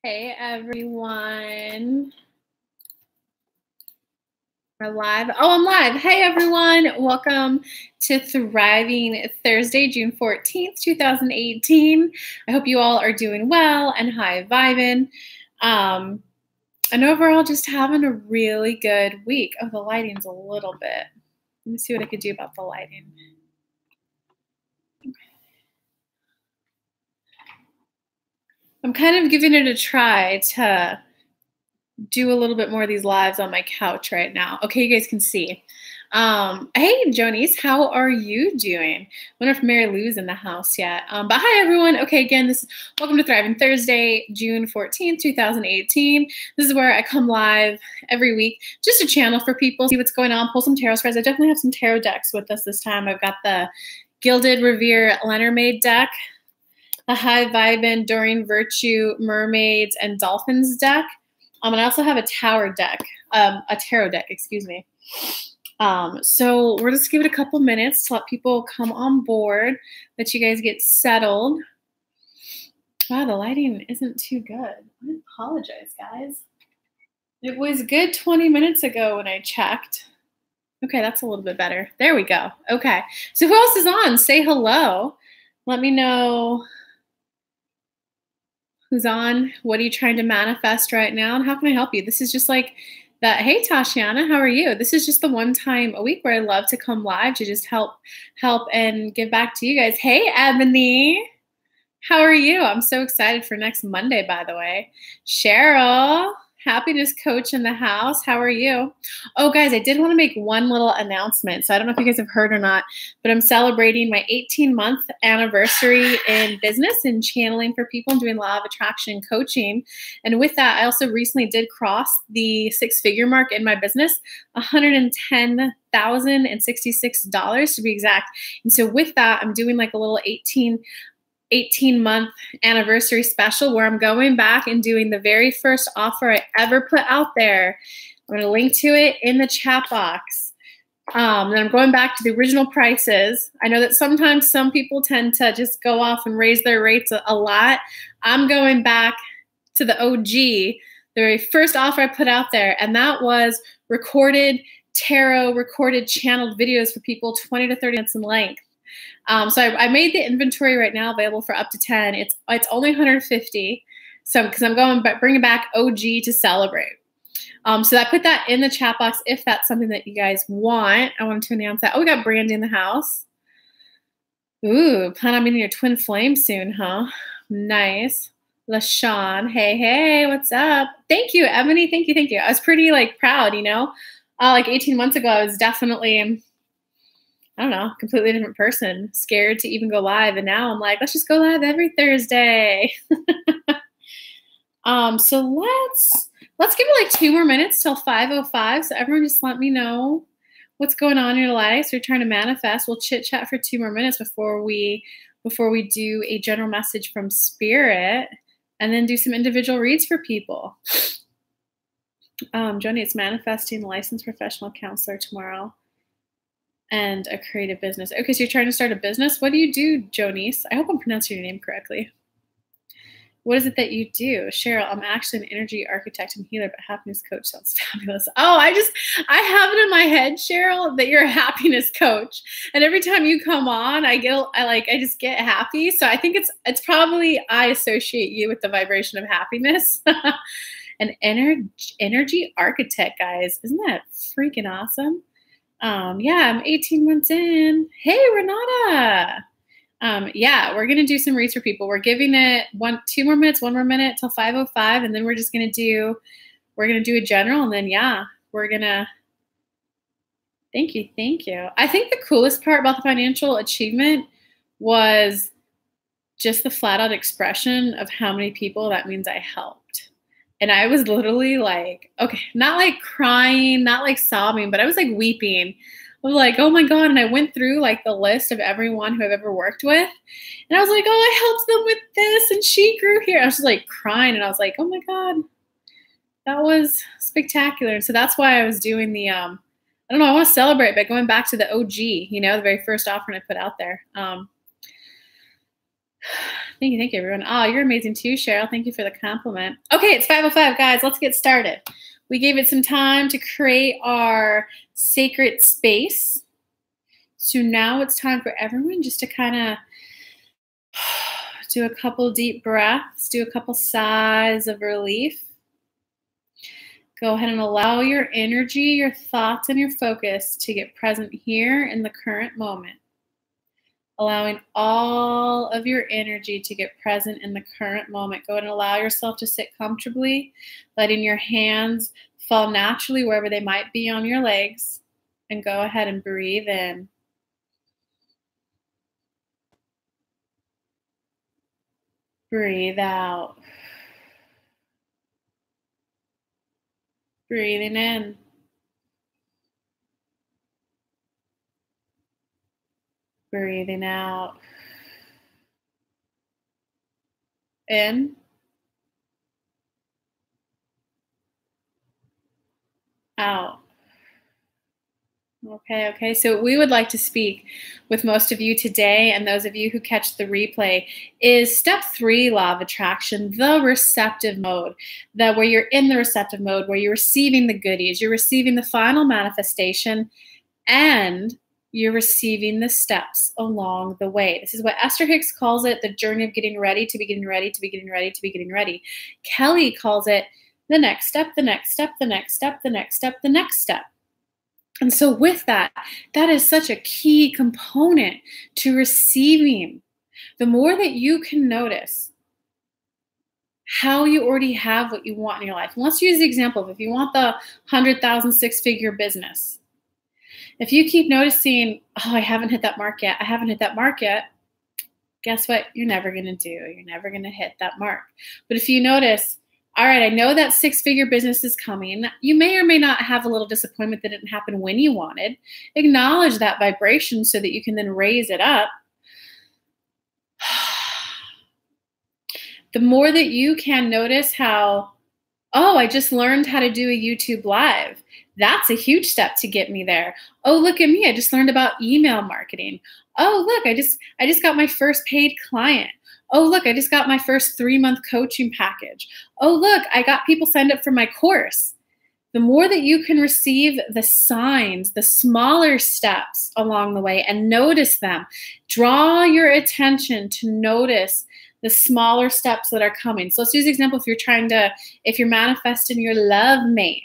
Hey everyone. We're live. Oh, I'm live. Hey everyone. Welcome to Thriving Thursday, June 14th, 2018. I hope you all are doing well and high vibing. And overall just having a really good week. Oh, the lighting's a little bit. Let me see what I could do about the lighting. I'm kind of giving it a try to do a little bit more of these lives on my couch right now. Okay, you guys can see. Hey, Jonice, how are you doing? I wonder if Mary Lou's in the house yet. But hi, everyone. Okay, again, welcome to Thriving Thursday, June 14th, 2018. This is where I come live every week, just a channel for people, see what's going on, pull some tarot cards. I definitely have some tarot decks with us this time. I've got the Gilded Revere Lenormand deck, the High Vibin Enduring Virtue Mermaids and Dolphins deck. And I also have a tarot deck, excuse me. So we're just give it a couple minutes to let people come on board, let you guys get settled. Wow, the lighting isn't too good. I apologize, guys. It was good 20 minutes ago when I checked. Okay, that's a little bit better. There we go. Okay, so who else is on? Say hello. Let me know who's on. What are you trying to manifest right now? And how can I help you? This is just like that. Hey, Tashiana, how are you? This is just the one time a week where I love to come live to just help and give back to you guys. Hey, Ebony, how are you? I'm so excited for next Monday, by the way. Cheryl, happiness coach in the house. How are you? Oh, guys, I did want to make one little announcement. So I don't know if you guys have heard or not, but I'm celebrating my 18-month anniversary in business and channeling for people and doing law of attraction coaching. And with that, I also recently did cross the six-figure mark in my business, $110,066 to be exact. And so with that, I'm doing like a little 18-month anniversary special where I'm going back and doing the very first offer I ever put out there. I'm going to link to it in the chat box. And I'm going back to the original prices. I know that sometimes some people tend to just go off and raise their rates a lot. I'm going back to the OG, the very first offer I put out there, and that was recorded tarot, recorded channeled videos for people 20 to 30 minutes in length. So I made the inventory right now available for up to 10. It's only 150. So because I'm bringing back OG to celebrate. So I put that in the chat box if that's something that you guys want. I wanted to announce that. Oh, we got Brandy in the house. Ooh, plan on meeting your twin flame soon, huh? Nice. LaShawn, hey, what's up? Thank you, Ebony. Thank you. I was pretty proud, like 18 months ago, I was definitely, I don't know, completely different person, scared to even go live. And now I'm like, let's just go live every Thursday. So let's give it like 2 more minutes till 5:05. So everyone just let me know what's going on in your life. So you're trying to manifest. We'll chit chat for 2 more minutes before we do a general message from Spirit and then do some individual reads for people. Joni, it's manifesting licensed professional counselor tomorrow. And a creative business. Okay, so you're trying to start a business. What do you do, Jonice? I hope I'm pronouncing your name correctly. What is it that you do? Cheryl, I'm actually an energy architect and healer, but happiness coach sounds fabulous. Oh, I have it in my head, Cheryl, that you're a happiness coach. And every time you come on, I just get happy. So I think it's probably, I associate you with the vibration of happiness. An energy architect, guys. Isn't that freaking awesome? Yeah, I'm 18 months in. Hey, Renata. Yeah, we're going to do some reads for one more minute till 5:05. And then we're going to do a general. And then, yeah, we're going to, thank you. I think the coolest part about the financial achievement was just the flat out expression of how many people that means I helped. And I was literally like, okay, not like crying, not like sobbing, but I was like weeping. I was like, oh my God. And I went through like the list of everyone who I've ever worked with. And I was like, oh, I helped them with this. And she grew here. I was just like crying. And I was like, oh my God, that was spectacular. And so that's why I was doing the, I don't know, I want to celebrate by going back to the OG, the very first offering I put out there. Thank you, everyone. Oh, you're amazing too, Cheryl. Thank you for the compliment. Okay, it's 5:05, guys. Let's get started. We gave it some time to create our sacred space. So now it's time for everyone just to kind of do a couple deep breaths, do a couple sighs of relief. Go ahead and allow your energy, your thoughts, and your focus to get present here in the current moment. Allowing all of your energy to get present in the current moment. Go ahead and allow yourself to sit comfortably, letting your hands fall naturally wherever they might be on your legs. And go ahead and breathe in. Breathe out. Breathing in. Breathing out. In. Out. Okay. So we would like to speak with most of you today, and those of you who catch the replay, is step 3, law of attraction, the receptive mode, where you're in the receptive mode, where you're receiving the goodies, you're receiving the final manifestation, and you're receiving the steps along the way. This is what Esther Hicks calls it, the journey of getting ready to be getting ready to be getting ready to be getting ready. Kelly calls it the next step, the next step, the next step, the next step, the next step. And so with that is such a key component to receiving. The more that you can notice how you already have what you want in your life. And let's use the example of if you want the 100,000 6-figure business. If you keep noticing, oh, I haven't hit that mark yet. I haven't hit that mark yet. Guess what? You're never going to do. You're never going to hit that mark. But if you notice, all right, I know that 6-figure business is coming. You may or may not have a little disappointment that didn't happen when you wanted. Acknowledge that vibration so that you can then raise it up. The more that you can notice how, oh, I just learned how to do a YouTube live. That's a huge step to get me there. Oh, look at me. I just learned about email marketing. Oh, look, I just got my first paid client. Oh, look, I just got my first 3-month coaching package. Oh, look, I got people signed up for my course. The more that you can receive the signs, the smaller steps along the way and notice them, draw your attention to notice the smaller steps that are coming. So let's use an example. If you're manifesting your love mate,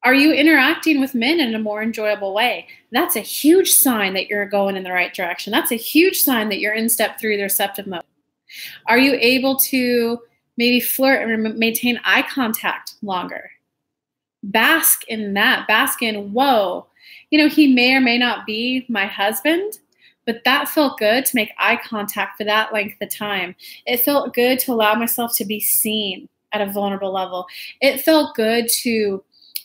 are you interacting with men in a more enjoyable way? That's a huge sign that you're going in the right direction. That's a huge sign that you're in step 3, the receptive mode. Are you able to maybe flirt and maintain eye contact longer? Bask in that. Bask in, whoa, he may or may not be my husband, but that felt good to make eye contact for that length of time. It felt good to allow myself to be seen at a vulnerable level. It felt good to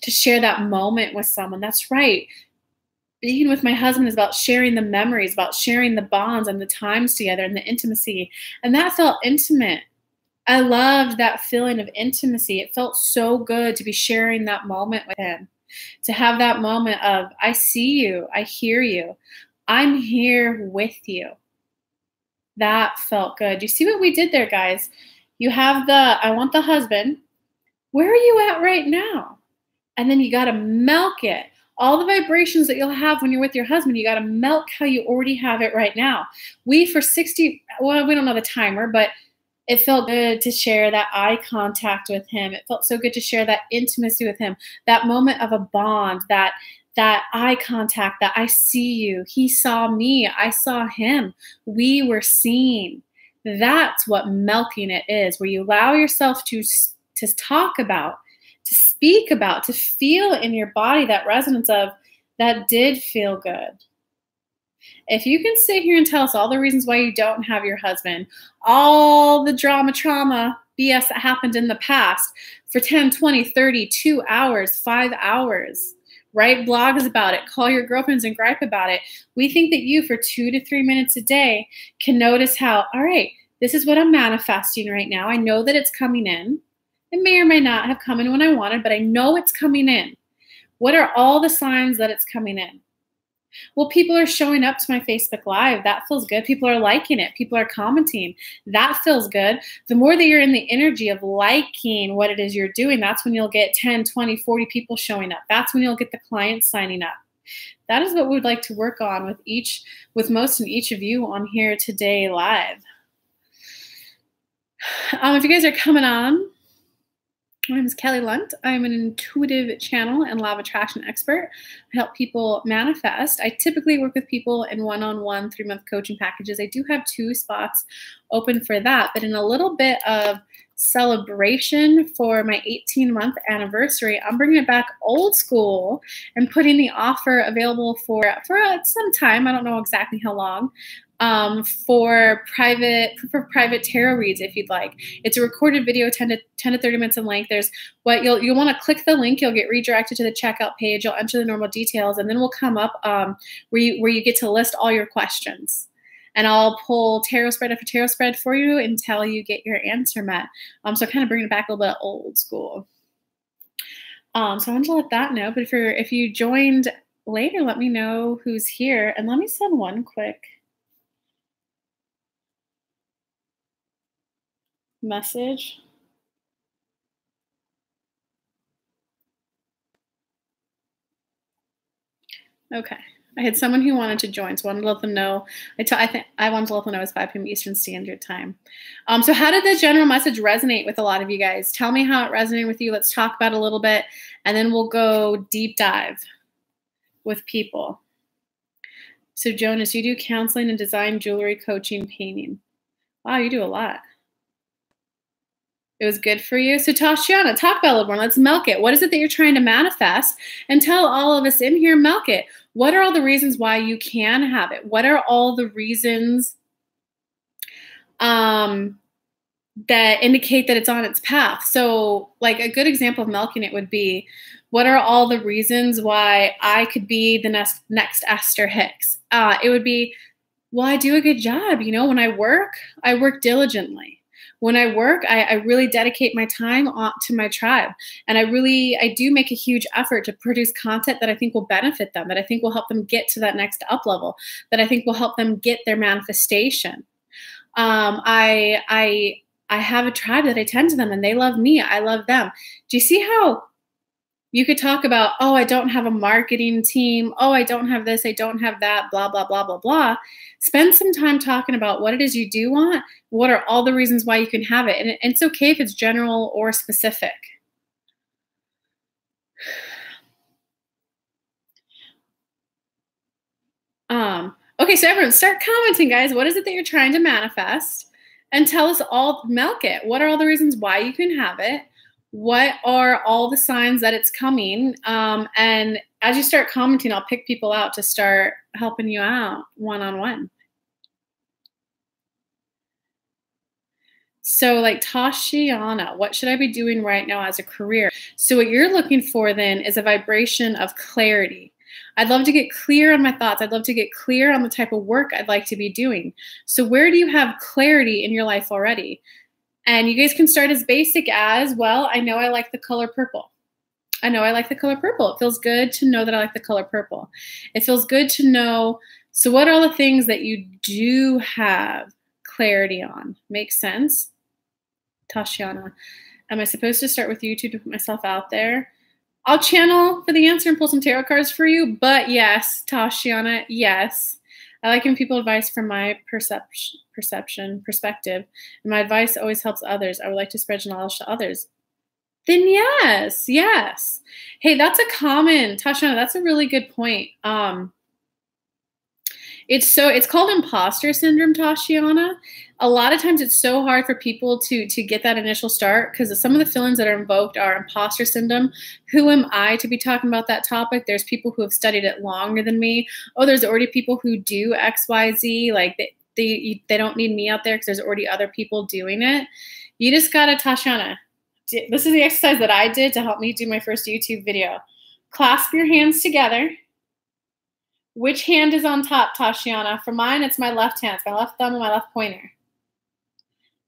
share that moment with someone. That's right. Being with my husband is about sharing the memories, about sharing the bonds and the times together and the intimacy. And that felt intimate. I loved that feeling of intimacy. It felt so good to be sharing that moment with him, to have that moment of, I see you, I hear you, I'm here with you. That felt good. You see what we did there, guys? You have I want the husband. Where are you at right now? And then you got to milk it. All the vibrations that you'll have when you're with your husband, you got to milk how you already have it right now. We don't know the timer, but it felt good to share that eye contact with him. It felt so good to share that intimacy with him, that moment of a bond, that eye contact, that I see you. He saw me. I saw him. We were seen. That's what milking it is, where you allow yourself to talk about, to speak about, to feel in your body that resonance of, that did feel good. If you can sit here and tell us all the reasons why you don't have your husband, all the trauma, BS that happened in the past for 10, 20, 30, 2 hours, 5 hours, write blogs about it, call your girlfriends and gripe about it. We think that you, for 2 to 3 minutes a day, can notice how, all right, this is what I'm manifesting right now. I know that it's coming in. It may or may not have come in when I wanted, but I know it's coming in. What are all the signs that it's coming in? Well, people are showing up to my Facebook Live. That feels good. People are liking it. People are commenting. That feels good. The more that you're in the energy of liking what it is you're doing, that's when you'll get 10, 20, 40 people showing up. That's when you'll get the clients signing up. That is what we would like to work on with most and each of you on here today live. If you guys are coming on, my name is Kelly Lunt. I'm an intuitive channel and law of attraction expert. I help people manifest. I typically work with people in one-on-one 3-month coaching packages. I do have 2 spots open for that, but in a little bit of celebration for my 18-month anniversary, I'm bringing it back old school and putting the offer available for some time. I don't know exactly how long. For private tarot reads, if you'd like. It's a recorded video, 10 to 30 minutes in length. There's what you'll want to click the link. You'll get redirected to the checkout page. You'll enter the normal details, and then we'll come up where you get to list all your questions. And I'll pull tarot spread after tarot spread for you until you get your answer met. So kind of bringing it back a little bit old school. So I wanted to let that know. But if you joined later, let me know who's here, and let me send one quick message. Okay. I had someone who wanted to join, so I wanted to let them know. I wanted to let them know it's 5 p.m. Eastern Standard Time. So how did the general message resonate with a lot of you guys? Tell me how it resonated with you. Let's talk about it a little bit, and then we'll go deep dive with people. So Jonas, you do counseling and design, jewelry, coaching, painting. Wow, you do a lot. It was good for you. So Tashiana, talk about it a little more. Let's milk it. What is it that you're trying to manifest? And tell all of us in here, milk it. What are all the reasons why you can have it? What are all the reasons that indicate that it's on its path? So like a good example of milking it would be, what are all the reasons why I could be the next Esther Hicks? It would be, well, I do a good job. You know, when I work diligently. When I work, I really dedicate my time to my tribe. And I do make a huge effort to produce content that I think will benefit them, that I think will help them get to that next up level, that I think will help them get their manifestation. I have a tribe that I tend to them, and they love me. I love them. Do you see how you could talk about, oh, I don't have a marketing team. Oh, I don't have this. I don't have that, blah, blah, blah, blah, blah. Spend some time talking about what it is you do want. What are all the reasons why you can have it? And it's okay if it's general or specific. Okay, so everyone start commenting, guys. What is it that you're trying to manifest? And tell us all, milk it. What are all the reasons why you can have it? What are all the signs that it's coming? And as you start commenting, I'll pick people out to start helping you out one-on-one. So like Tashiana, what should I be doing right now as a career? So what you're looking for then is a vibration of clarity. I'd love to get clear on my thoughts. I'd love to get clear on the type of work I'd like to be doing. So where do you have clarity in your life already? And you guys can start as basic as, well, I know I like the color purple. I know I like the color purple. It feels good to know that I like the color purple. It feels good to know. So what are all the things that you do have clarity on? Makes sense? Tashiana, am I supposed to start with YouTube to put myself out there? I'll channel for the answer and pull some tarot cards for you. But yes, Tashiana, yes. I like giving people advice from my perspective. And my advice always helps others. I would like to spread knowledge to others. Then yes. Hey, that's a common, Tashiana, that's a really good point. It's called imposter syndrome, Tashiana. A lot of times it's so hard for people to get that initial start because some of the feelings that are invoked are imposter syndrome. Who am I to be talking about that topic? There's people who have studied it longer than me. Oh, there's already people who do X, Y, Z. Like they don't need me out there because there's already other people doing it. You just gotta, Tashiana, this is the exercise that I did to help me do my first YouTube video. Clasp your hands together. Which hand is on top, Tashiana? For mine, it's my left hand. It's my left thumb and my left pointer.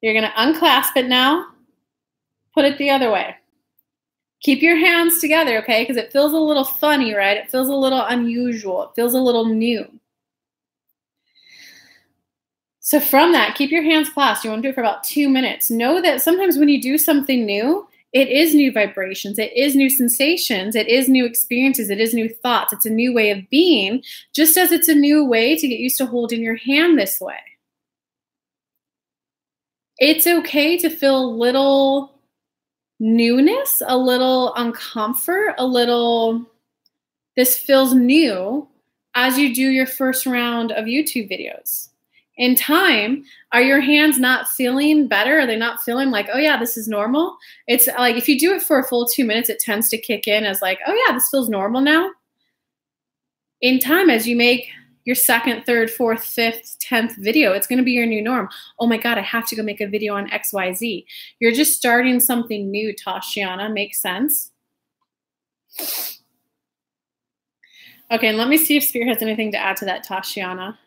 You're going to unclasp it now. Put it the other way. Keep your hands together, okay? Because it feels a little funny, right? It feels a little unusual. It feels a little new. So from that, keep your hands clasped. You want to do it for about 2 minutes. Know that sometimes when you do something new, it is new vibrations. It is new sensations. It is new experiences. It is new thoughts. It's a new way of being, just as it's a new way to get used to holding your hand this way. It's okay to feel a little newness, a little uncomfort, a little, this feels new as you do your first round of YouTube videos. In time, are your hands not feeling better? Are they not feeling like, oh yeah, this is normal? It's like if you do it for a full 2 minutes, it tends to kick in as like, oh yeah, this feels normal now. In time, as you make your second, third, fourth, fifth, 10th video, it's going to be your new norm. Oh my God, I have to go make a video on XYZ. You're just starting something new, Tashiana. Makes sense? Okay, and let me see if Spirit has anything to add to that, Tashiana.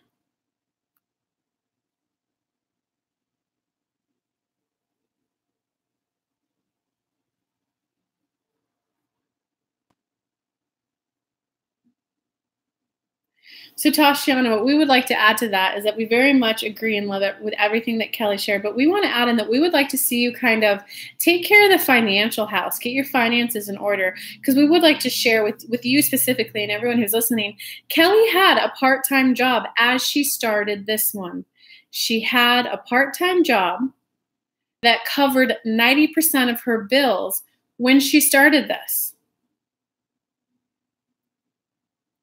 So Tashiana, what we would like to add to that is that we very much agree and love it with everything that Kelly shared, but we want to add in that we would like to see you kind of take care of the financial house, get your finances in order, because we would like to share with you specifically and everyone who's listening. Kelly had a part-time job as she started this one. She had a part-time job that covered 90% of her bills when she started this.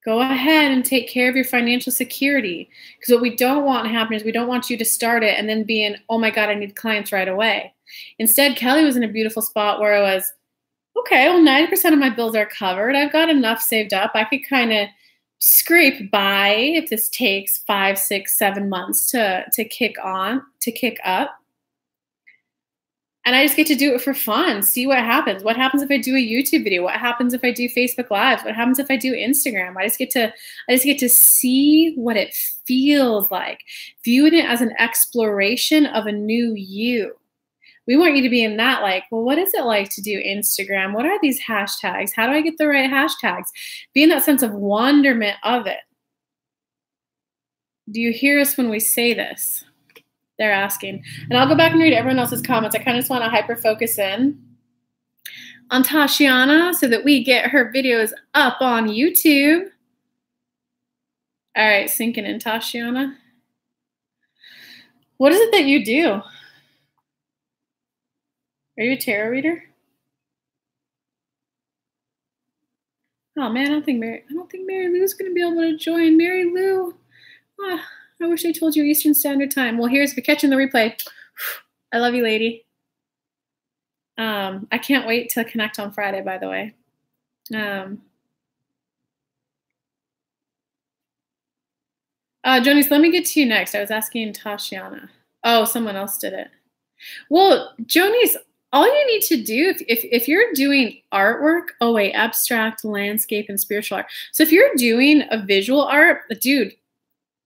Go ahead and take care of your financial security, because what we don't want to happen is we don't want you to start it and then be in, oh my God, I need clients right away. Instead, Kelly was in a beautiful spot where it was, okay, well, 90% of my bills are covered. I've got enough saved up. I could kind of scrape by if this takes 5, 6, 7 months to kick up. And I just get to do it for fun, see what happens. What happens if I do a YouTube video? What happens if I do Facebook Lives? What happens if I do Instagram? I just get to see what it feels like, viewing it as an exploration of a new you. We want you to be in that like, well, what is it like to do Instagram? What are these hashtags? How do I get the right hashtags? Be in that sense of wonderment of it. Do you hear us when we say this? They're asking. And I'll go back and read everyone else's comments. I kind of just want to hyper-focus in on Tashiana so that we get her videos up on YouTube. All right, sinking in, Tashiana. What is it that you do? Are you a tarot reader? Oh man, I don't think Mary Lou's gonna be able to join. Mary Lou. I wish I told you Eastern Standard Time. Well, here's, if you're catching the replay, I love you, lady. I can't wait to connect on Friday, by the way. Jonice, let me get to you next. I was asking Tashiana. Oh, someone else did it. Well, Jonice, all you need to do, if you're doing artwork, oh wait, abstract, landscape, and spiritual art. So if you're doing a visual art, dude,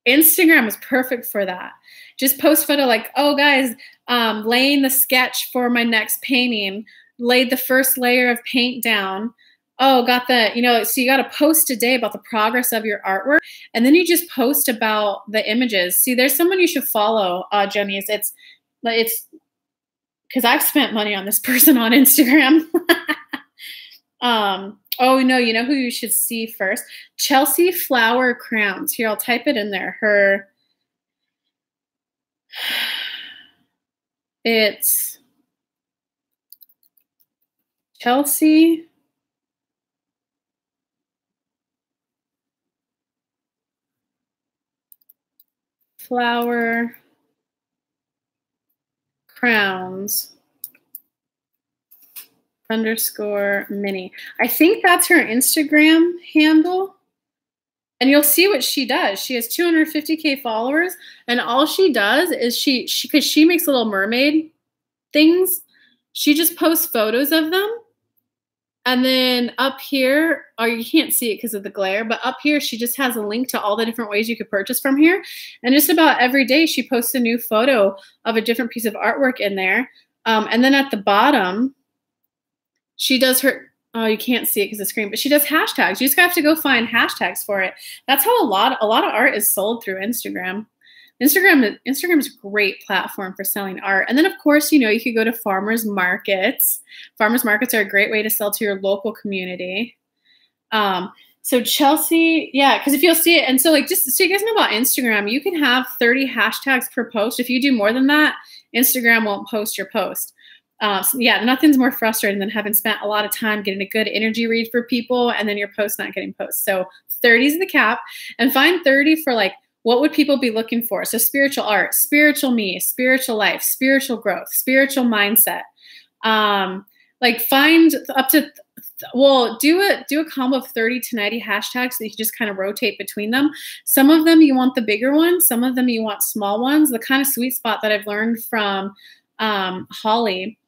Instagram is perfect for that. Just post photo like, oh guys, laying the sketch for my next painting, laid the first layer of paint down. Oh, got the, so you got to post a day about the progress of your artwork. And then you just post about the images. See, there's someone you should follow, Jonice. It's because I've spent money on this person on Instagram. Oh, no, you know who you should see first? Chelsea Flower Crowns. Here, I'll type it in there. It's Chelsea Flower Crowns _mini. I think that's her Instagram handle. And you'll see what she does. She has 250K followers, and all she does is because she makes little mermaid things, she just posts photos of them. And then up here, or you can't see it because of the glare, but up here she just has a link to all the different ways you could purchase from here. And just about every day she posts a new photo of a different piece of artwork in there. And then at the bottom, she does Oh, you can't see it because of the screen, but she does hashtags. You just have to go find hashtags for it. That's how a lot of art is sold through Instagram. Instagram is a great platform for selling art. And then, of course, you know, you could go to farmers markets. Farmers markets are a great way to sell to your local community. So Chelsea, yeah, because if you'll see it, and so like just so you guys know about Instagram, you can have 30 hashtags per post. If you do more than that, Instagram won't post your post. So yeah, nothing's more frustrating than having spent a lot of time getting a good energy read for people and then your post not getting posts. So 30 is the cap, and find 30 for like, what would people be looking for? So spiritual art, spiritual me, spiritual life, spiritual growth, spiritual mindset. Like find up to, well, do a combo of 30 to 90 hashtags so you can just kind of rotate between them. Some of them you want the bigger ones. Some of them you want small ones. The kind of sweet spot that I've learned from Holly,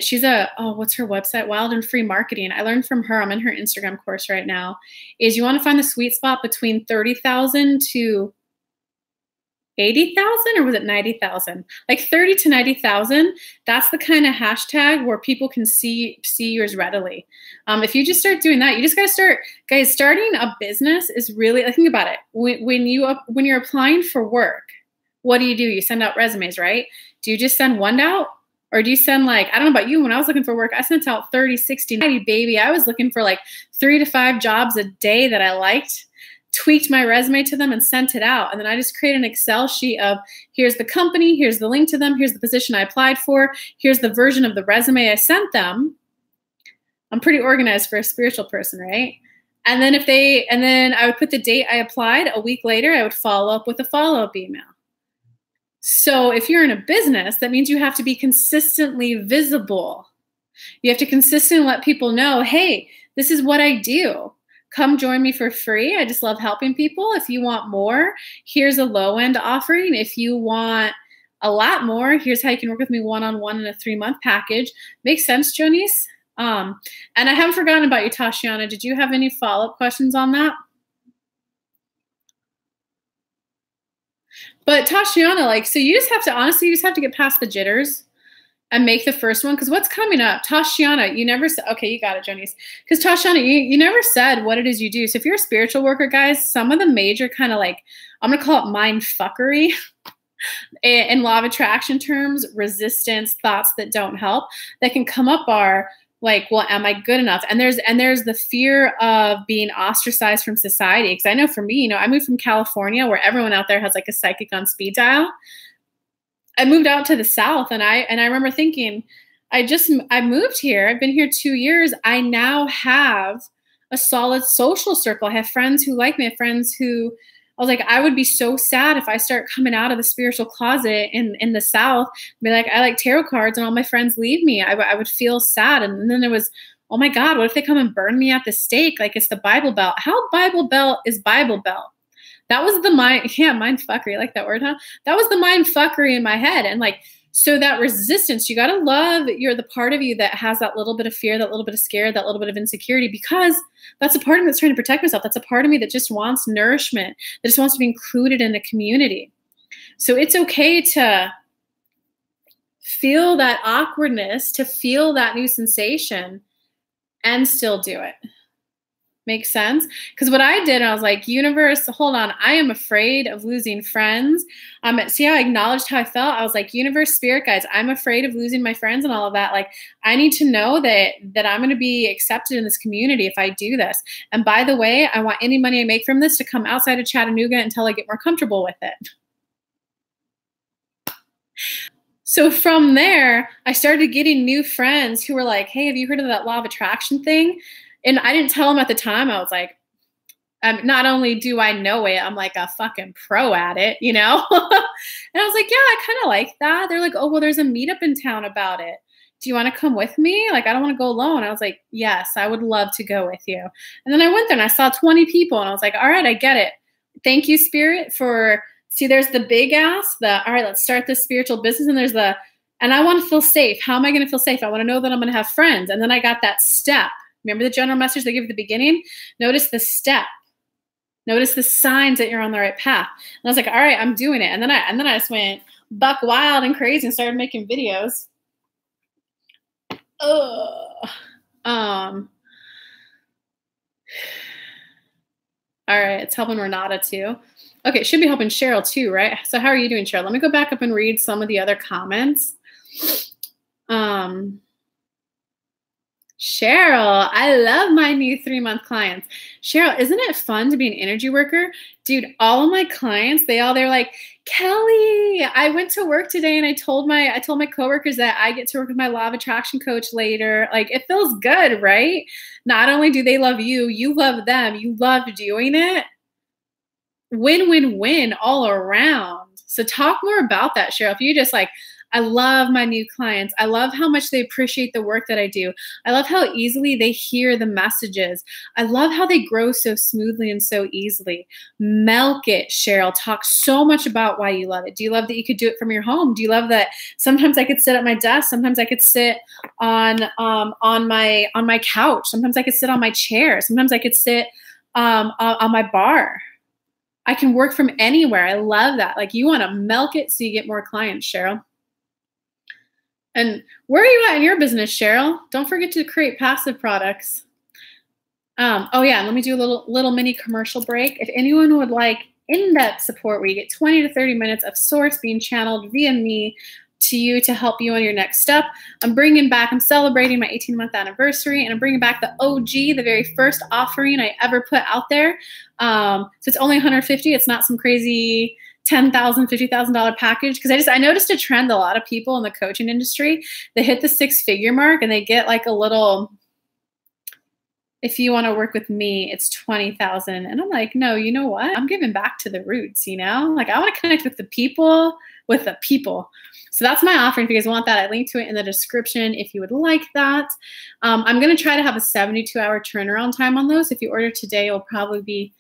she's what's her website? Wild and Free Marketing. I learned from her. I'm in her Instagram course right now. Is you want to find the sweet spot between 30,000 to 80,000, or was it 90,000? Like 30 to 90,000. That's the kind of hashtag where people can see yours readily. If you just start doing that, you just got to start, guys. Starting a business is really, think about it. When you're applying for work, what do? You send out resumes, right? Do you just send one out? Or do you send like, I don't know about you, when I was looking for work, I sent out 30, 60, 90, baby. I was looking for like 3 to 5 jobs a day that I liked, tweaked my resume to them and sent it out. And then I just created an Excel sheet of, here's the company, here's the link to them, here's the position I applied for, here's the version of the resume I sent them. I'm pretty organized for a spiritual person, right? And then and then I would put the date I applied. A week later, I would follow up with a follow-up email. So if you're in a business, that means you have to be consistently visible. You have to consistently let people know, hey, this is what I do. Come join me for free. I just love helping people. If you want more, here's a low-end offering. If you want a lot more, here's how you can work with me one-on-one in a 3-month package. Makes sense, Jonice? And I haven't forgotten about you, Tashiana. Did you have any follow-up questions on that? But Tashiana, like, so you just have to, honestly, you just have to get past the jitters and make the first one. Because what's coming up? Tashiana, you never said, okay, you got it, Jonice. Because Tashiana, you never said what it is you do. So if you're a spiritual worker, guys, some of the major kind of like, I'm going to call it mind fuckery in law of attraction terms, resistance, thoughts that don't help, that can come up are like, well, am I good enough? And there's the fear of being ostracized from society. Because I know for me, you know, I moved from California where everyone out there has like a psychic on speed dial. I moved out to the South, and I remember thinking, I moved here. I've been here 2 years. I now have a solid social circle. I have friends who like me. I have friends who, I was like, I would be so sad if I start coming out of the spiritual closet in the South, be like, I like tarot cards, and all my friends leave me. I would feel sad. And then there was, oh my God, what if they come and burn me at the stake? Like it's the Bible Belt. How Bible Belt is Bible Belt? That was the mind fuckery. I like that word, huh? That was the mind fuckery in my head. And like, so that resistance, you got to love the part of you that has that little bit of fear, that little bit of scare, that little bit of insecurity, because that's a part of me that's trying to protect myself. That's a part of me that just wants nourishment, that just wants to be included in a community. So it's okay to feel that awkwardness, to feel that new sensation, and still do it. Makes sense? Because what I did, I was like, universe, hold on. I am afraid of losing friends. See how I acknowledged how I felt? I was like, universe, spirit guides, I'm afraid of losing my friends and all of that. Like, I need to know that I'm going to be accepted in this community if I do this. And by the way, I want any money I make from this to come outside of Chattanooga until I get more comfortable with it. So from there, I started getting new friends who were like, hey, have you heard of that law of attraction thing? And I didn't tell them at the time. I was like, not only do I know it, I'm like a fucking pro at it, you know? And I was like, yeah, I kind of like that. They're like, oh, well, there's a meetup in town about it. Do you want to come with me? Like, I don't want to go alone. I was like, yes, I would love to go with you. And then I went there and I saw 20 people and I was like, all right, I get it. Thank you, Spirit, for, see, there's the big ass, all right, let's start this spiritual business. And there's and I want to feel safe. How am I going to feel safe? I want to know that I'm going to have friends. And then I got that step. Remember the general message they give at the beginning? Notice the step. Notice the signs that you're on the right path. And I was like, all right, I'm doing it. And then I just went buck wild and crazy and started making videos. All right, it's helping Renata too. Okay, it should be helping Cheryl too, right? So how are you doing, Cheryl? Let me go back up and read some of the other comments. Cheryl, I love my new 3-month clients. Cheryl, isn't it fun to be an energy worker? Dude, all of my clients, they're like, Kelly, I went to work today and I told my coworkers that I get to work with my law of attraction coach later. Like, it feels good, right? Not only do they love you, you love them, you love doing it. Win, win, win all around. So talk more about that, Cheryl. If you just like, I love my new clients. I love how much they appreciate the work that I do. I love how easily they hear the messages. I love how they grow so smoothly and so easily. Milk it, Cheryl. Talk so much about why you love it. Do you love that you could do it from your home? Do you love that sometimes I could sit at my desk? Sometimes I could sit on my couch. Sometimes I could sit on my chair. Sometimes I could sit on my bar. I can work from anywhere. I love that. Like, you want to milk it so you get more clients, Cheryl. And where are you at in your business, Cheryl? Don't forget to create passive products. Oh yeah, let me do a little mini commercial break. If anyone would like in-depth support where you get 20 to 30 minutes of source being channeled via me to you to help you on your next step, I'm celebrating my 18-month anniversary, and I'm bringing back the OG, the very first offering I ever put out there. So it's only $150. It's not some crazy $10,000, $50,000 package. Because I noticed a trend. A lot of people in the coaching industry, they hit the 6-figure mark and they get like a little, if you want to work with me, it's 20,000. And I'm like, no, you know what? I'm giving back to the roots, you know? Like, I want to connect with the people, So that's my offering. If you guys want that, I link to it in the description if you would like that. I'm going to try to have a 72-hour turnaround time on those. If you order today, it'll probably be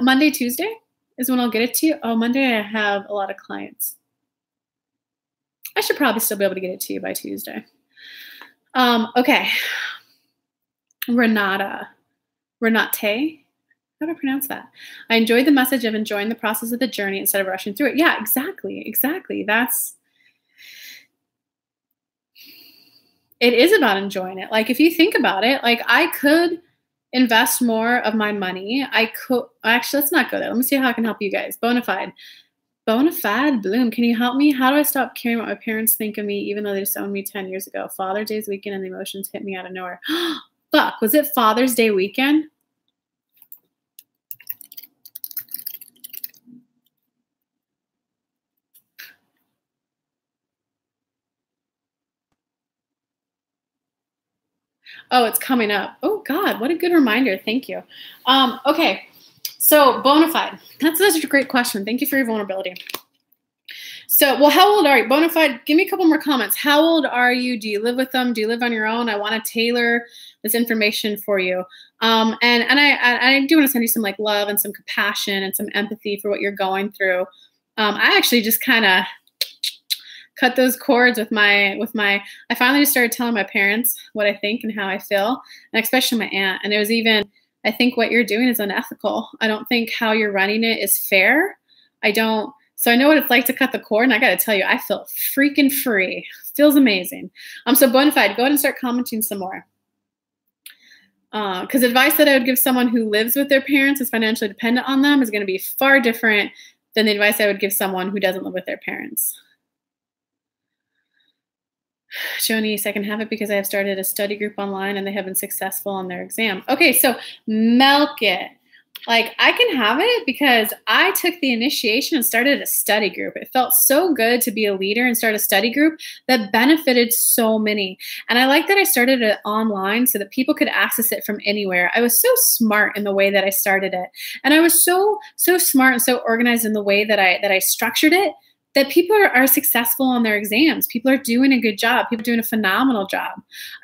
Monday, Tuesday is when I'll get it to you. Oh, Monday I have a lot of clients. I should probably still be able to get it to you by Tuesday. Okay. Renate. How do I pronounce that? I enjoyed the message of enjoying the process of the journey instead of rushing through it. Yeah, exactly. It is about enjoying it. Like, if you think about it, like, I could invest more of my money. Actually, let's not go there. Let me see how I can help you guys. Bonafide Bloom, can you help me? How do I stop caring what my parents think of me, even though they disowned me 10 years ago? Father's Day's weekend and the emotions hit me out of nowhere. Fuck, was it Father's Day weekend? Oh, it's coming up. Oh God, what a good reminder. Thank you. Okay, so Bonafide. That's such a great question. Thank you for your vulnerability. So, well, how old are you? Bonafide, give me a couple more comments. How old are you? Do you live with them? Do you live on your own? I want to tailor this information for you. And I do want to send you some like love and some compassion and some empathy for what you're going through. I actually just kind of cut those cords with my, I finally just started telling my parents what I think and how I feel, and especially my aunt. And it was even, I think what you're doing is unethical. I don't think how you're running it is fair. So I know what it's like to cut the cord, and I got to tell you, I feel freaking free. Feels amazing. So Bonafide, go ahead and start commenting some more. Because advice that I would give someone who lives with their parents, is financially dependent on them, is going to be far different than the advice I would give someone who doesn't live with their parents. Jonice, I can have it because I have started a study group online and they have been successful on their exam. Okay, so milk it. Like, I can have it because I took the initiation and started a study group. It felt so good to be a leader and start a study group that benefited so many. And I like that I started it online so that people could access it from anywhere. I was so smart in the way that I started it. And I was so smart and so organized in the way that I structured it, that people are successful on their exams. People are doing a good job. People are doing a phenomenal job.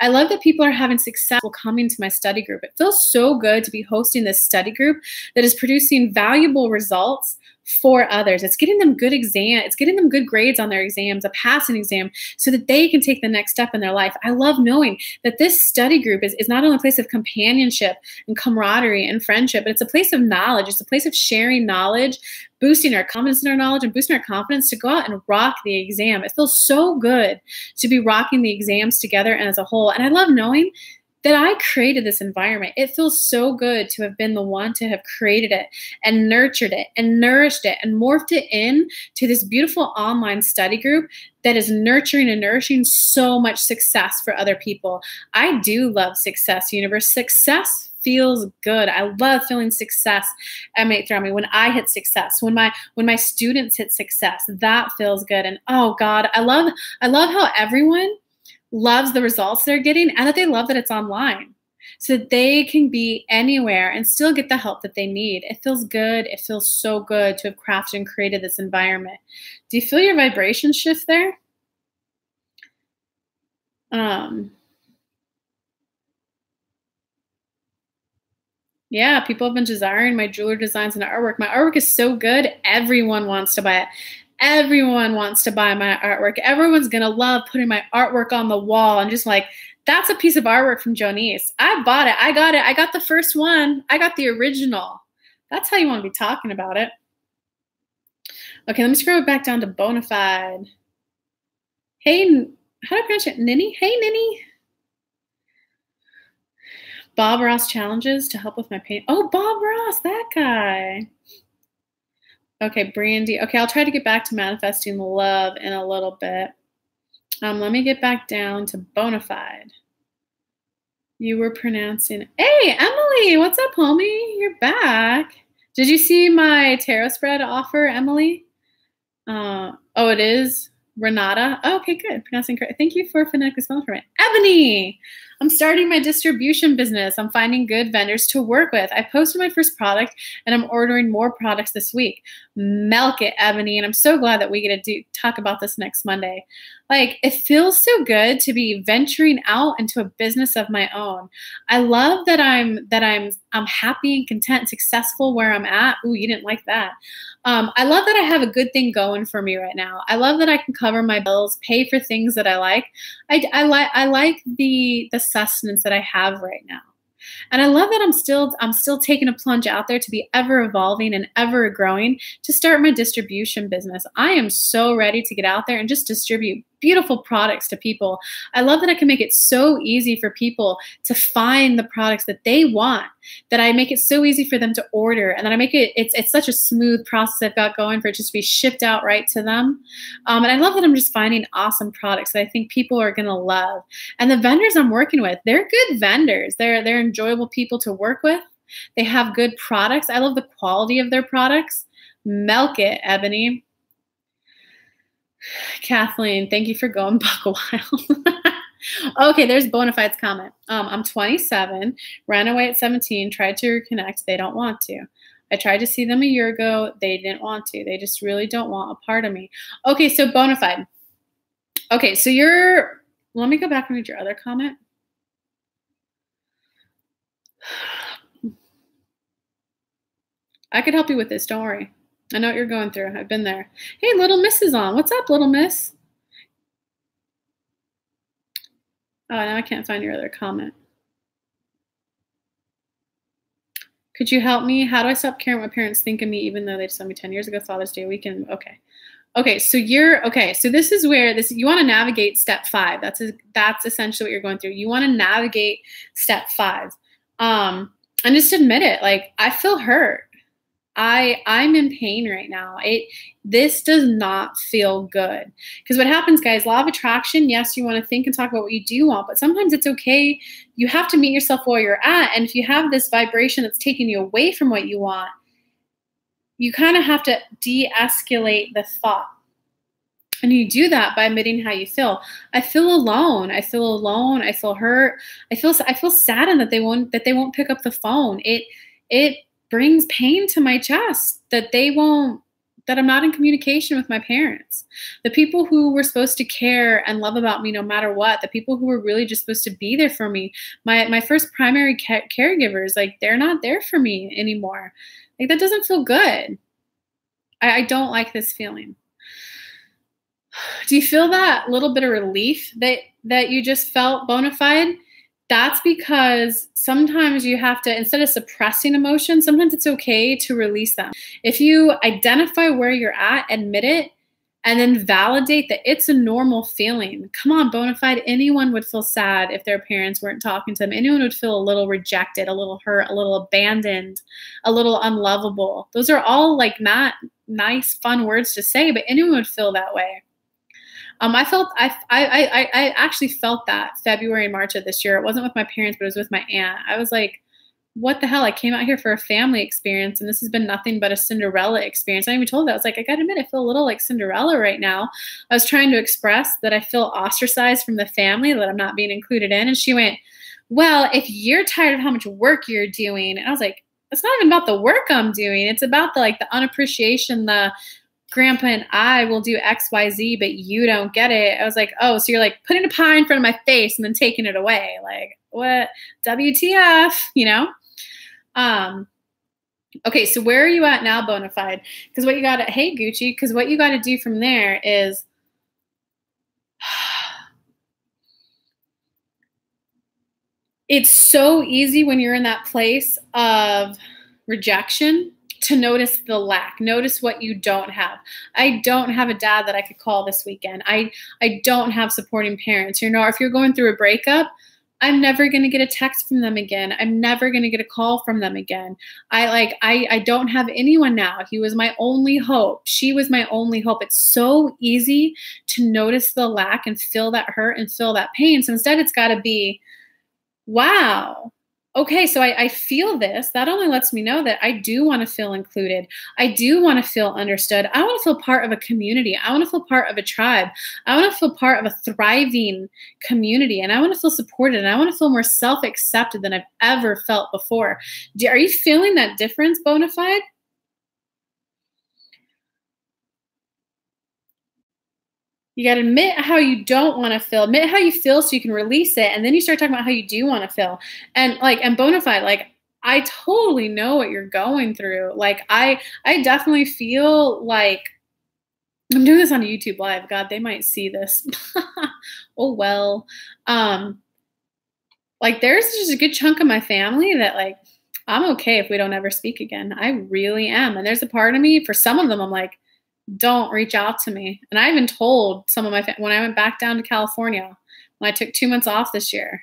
I love that people are having success coming to my study group. It feels so good to be hosting this study group that is producing valuable results for others. It's getting them good it's getting them good grades on their exams, a passing exam, so that they can take the next step in their life. I love knowing that this study group is not only a place of companionship and camaraderie and friendship, but it's a place of knowledge. It's a place of sharing knowledge, boosting our confidence in our knowledge, and boosting our confidence to go out and rock the exam. It feels so good to be rocking the exams together and as a whole. And I love knowing that I created this environment. It feels so good to have been the one to have created it and nurtured it and nourished it and morphed it in to this beautiful online study group that is nurturing and nourishing so much success for other people. I do love success, universe. Success feels good. I love feeling success emanate through me. When I hit success, when my students hit success, that feels good. And oh God, I love how everyone loves the results they're getting and that they love that it's online so that they can be anywhere and still get the help that they need. It feels good. It feels so good to have crafted and created this environment. Do you feel your vibration shift there? Yeah, people have been desiring my jewelry designs and artwork. My artwork is so good. Everyone wants to buy it. Everyone wants to buy my artwork. Everyone's going to love putting my artwork on the wall and just like, that's a piece of artwork from Jonice. I bought it. I got it. I got the first one. I got the original. That's how you want to be talking about it. Okay, let me scroll it back down to Bonafide. Hey, how do I pronounce it? Ninny? Hey, Ninny. Bob Ross challenges to help with my pain. Oh, Bob Ross, that guy. Okay, Brandy. Okay, I'll try to get back to manifesting love in a little bit. Let me get back down to Bonafide. You were pronouncing. Hey, Emily, what's up, homie? You're back. Did you see my tarot spread offer, Emily? Oh, it is Renata. Oh, okay, good. Pronouncing correct. Thank you for phonetically spelling for me. Ebony. I'm starting my distribution business. I'm finding good vendors to work with. I posted my first product and I'm ordering more products this week. Milk it, Ebony. And I'm so glad that we get to talk about this next Monday. Like, it feels so good to be venturing out into a business of my own. I love that I'm happy and content and successful where I'm at. Ooh, you didn't like that. I love that I have a good thing going for me right now. I love that I can cover my bills, pay for things that I like. I like the sustenance that I have right now. And I love that I'm still taking a plunge out there to be ever evolving and ever growing to start my distribution business. I am so ready to get out there and just distribute beautiful products to people. I love that I can make it so easy for people to find the products that they want, that I make it so easy for them to order, and that I make it's such a smooth process I've got going for it just to be shipped out right to them. And I love that I'm just finding awesome products that I think people are going to love. And the vendors I'm working with, they're good vendors. They're enjoyable people to work with. They have good products. I love the quality of their products. Milk it, Ebony. Kathleen, thank you for going buck wild. Okay, there's Bonafide's comment. I'm 27, ran away at 17, tried to reconnect. They don't want to. I tried to see them a year ago. They didn't want to. They just really don't want a part of me. Okay, so Bonafide. Okay, so let me go back and read your other comment. I could help you with this. Don't worry. I know what you're going through. I've been there. Hey, Little Miss is on. What's up, Little Miss? Oh, now I can't find your other comment. Could you help me? How do I stop caring what my parents think of me, even though they just saw me 10 years ago, Father's Day weekend? Okay. Okay, so this is where you want to navigate step 5. That's essentially what you're going through. You want to navigate step 5. And just admit it. Like, I feel hurt. I'm in pain right now. This does not feel good. Because what happens, guys, law of attraction, yes, you want to think and talk about what you do want, but sometimes it's okay. You have to meet yourself where you're at. And if you have this vibration that's taking you away from what you want, you kind of have to de-escalate the thought. And you do that by admitting how you feel. I feel alone. I feel alone. I feel hurt. I feel saddened that they won't pick up the phone. It brings pain to my chest that I'm not in communication with my parents. The people who were supposed to care and love about me no matter what, the people who were really just supposed to be there for me, my first primary caregivers, like, they're not there for me anymore. Like, that doesn't feel good. I don't like this feeling. Do you feel that little bit of relief that you just felt, Bonafide? That's because sometimes you have to, instead of suppressing emotions, sometimes it's okay to release them. If you identify where you're at, admit it, and then validate that it's a normal feeling. Come on, bona fide. Anyone would feel sad if their parents weren't talking to them. Anyone would feel a little rejected, a little hurt, a little abandoned, a little unlovable. Those are all like not nice, fun words to say, but anyone would feel that way. I actually felt that February and March of this year. It wasn't with my parents, but it was with my aunt. I was like, what the hell? I came out here for a family experience, and this has been nothing but a Cinderella experience. I even told her, I was like, I gotta admit, I feel a little like Cinderella right now. I was trying to express that I feel ostracized from the family, that I'm not being included in. And she went, well, if you're tired of how much work you're doing. And I was like, it's not even about the work I'm doing. It's about the unappreciation, the grandpa and I will do X, Y, Z, but you don't get it. I was like, oh, so you're like putting a pie in front of my face and then taking it away. Like, what? WTF, you know? Okay, so where are you at now, bona fide? Because what you got to, hey, Gucci, because what you got to do from there is, it's so easy when you're in that place of rejection to notice the lack, notice what you don't have. I don't have a dad that I could call this weekend. I don't have supporting parents. You know, if you're going through a breakup, I'm never going to get a text from them again. I'm never going to get a call from them again. I don't have anyone now. He was my only hope. She was my only hope. It's so easy to notice the lack and feel that hurt and feel that pain. So instead it's got to be, wow, okay, so I feel this. That only lets me know that I do want to feel included. I do want to feel understood. I want to feel part of a community. I want to feel part of a tribe. I want to feel part of a thriving community. And I want to feel supported. And I want to feel more self-accepted than I've ever felt before. Are you feeling that difference, bona fide? You got to admit how you don't want to feel, admit how you feel so you can release it. And then you start talking about how you do want to feel. And bona fide, like, I totally know what you're going through. Like, I definitely feel like I'm doing this on YouTube Live. God, they might see this. Oh, well. Like, there's just a good chunk of my family that, like, I'm okay if we don't ever speak again. I really am. And there's a part of me, for some of them, I'm like, don't reach out to me. And I even told some of my when I went back down to California, when I took 2 months off this year,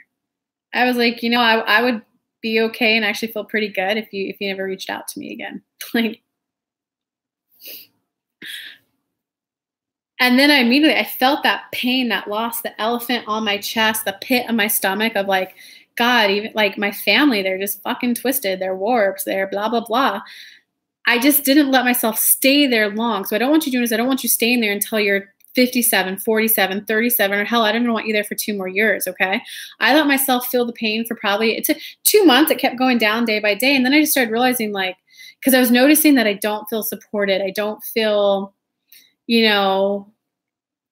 I was like, you know, I would be okay and actually feel pretty good if you never reached out to me again. Like, and then I felt that pain, that loss, the elephant on my chest, the pit of my stomach of like, God, even like my family, they're just fucking twisted. They're warped. They're blah, blah, blah. I just didn't let myself stay there long. So I don't want you doing this. I don't want you staying there until you're 57, 47, 37, or hell, I don't even want you there for 2 more years, okay? I let myself feel the pain for it took 2 months. It kept going down day by day. And then I just started realizing, like, because I was noticing that I don't feel supported. I don't feel, you know,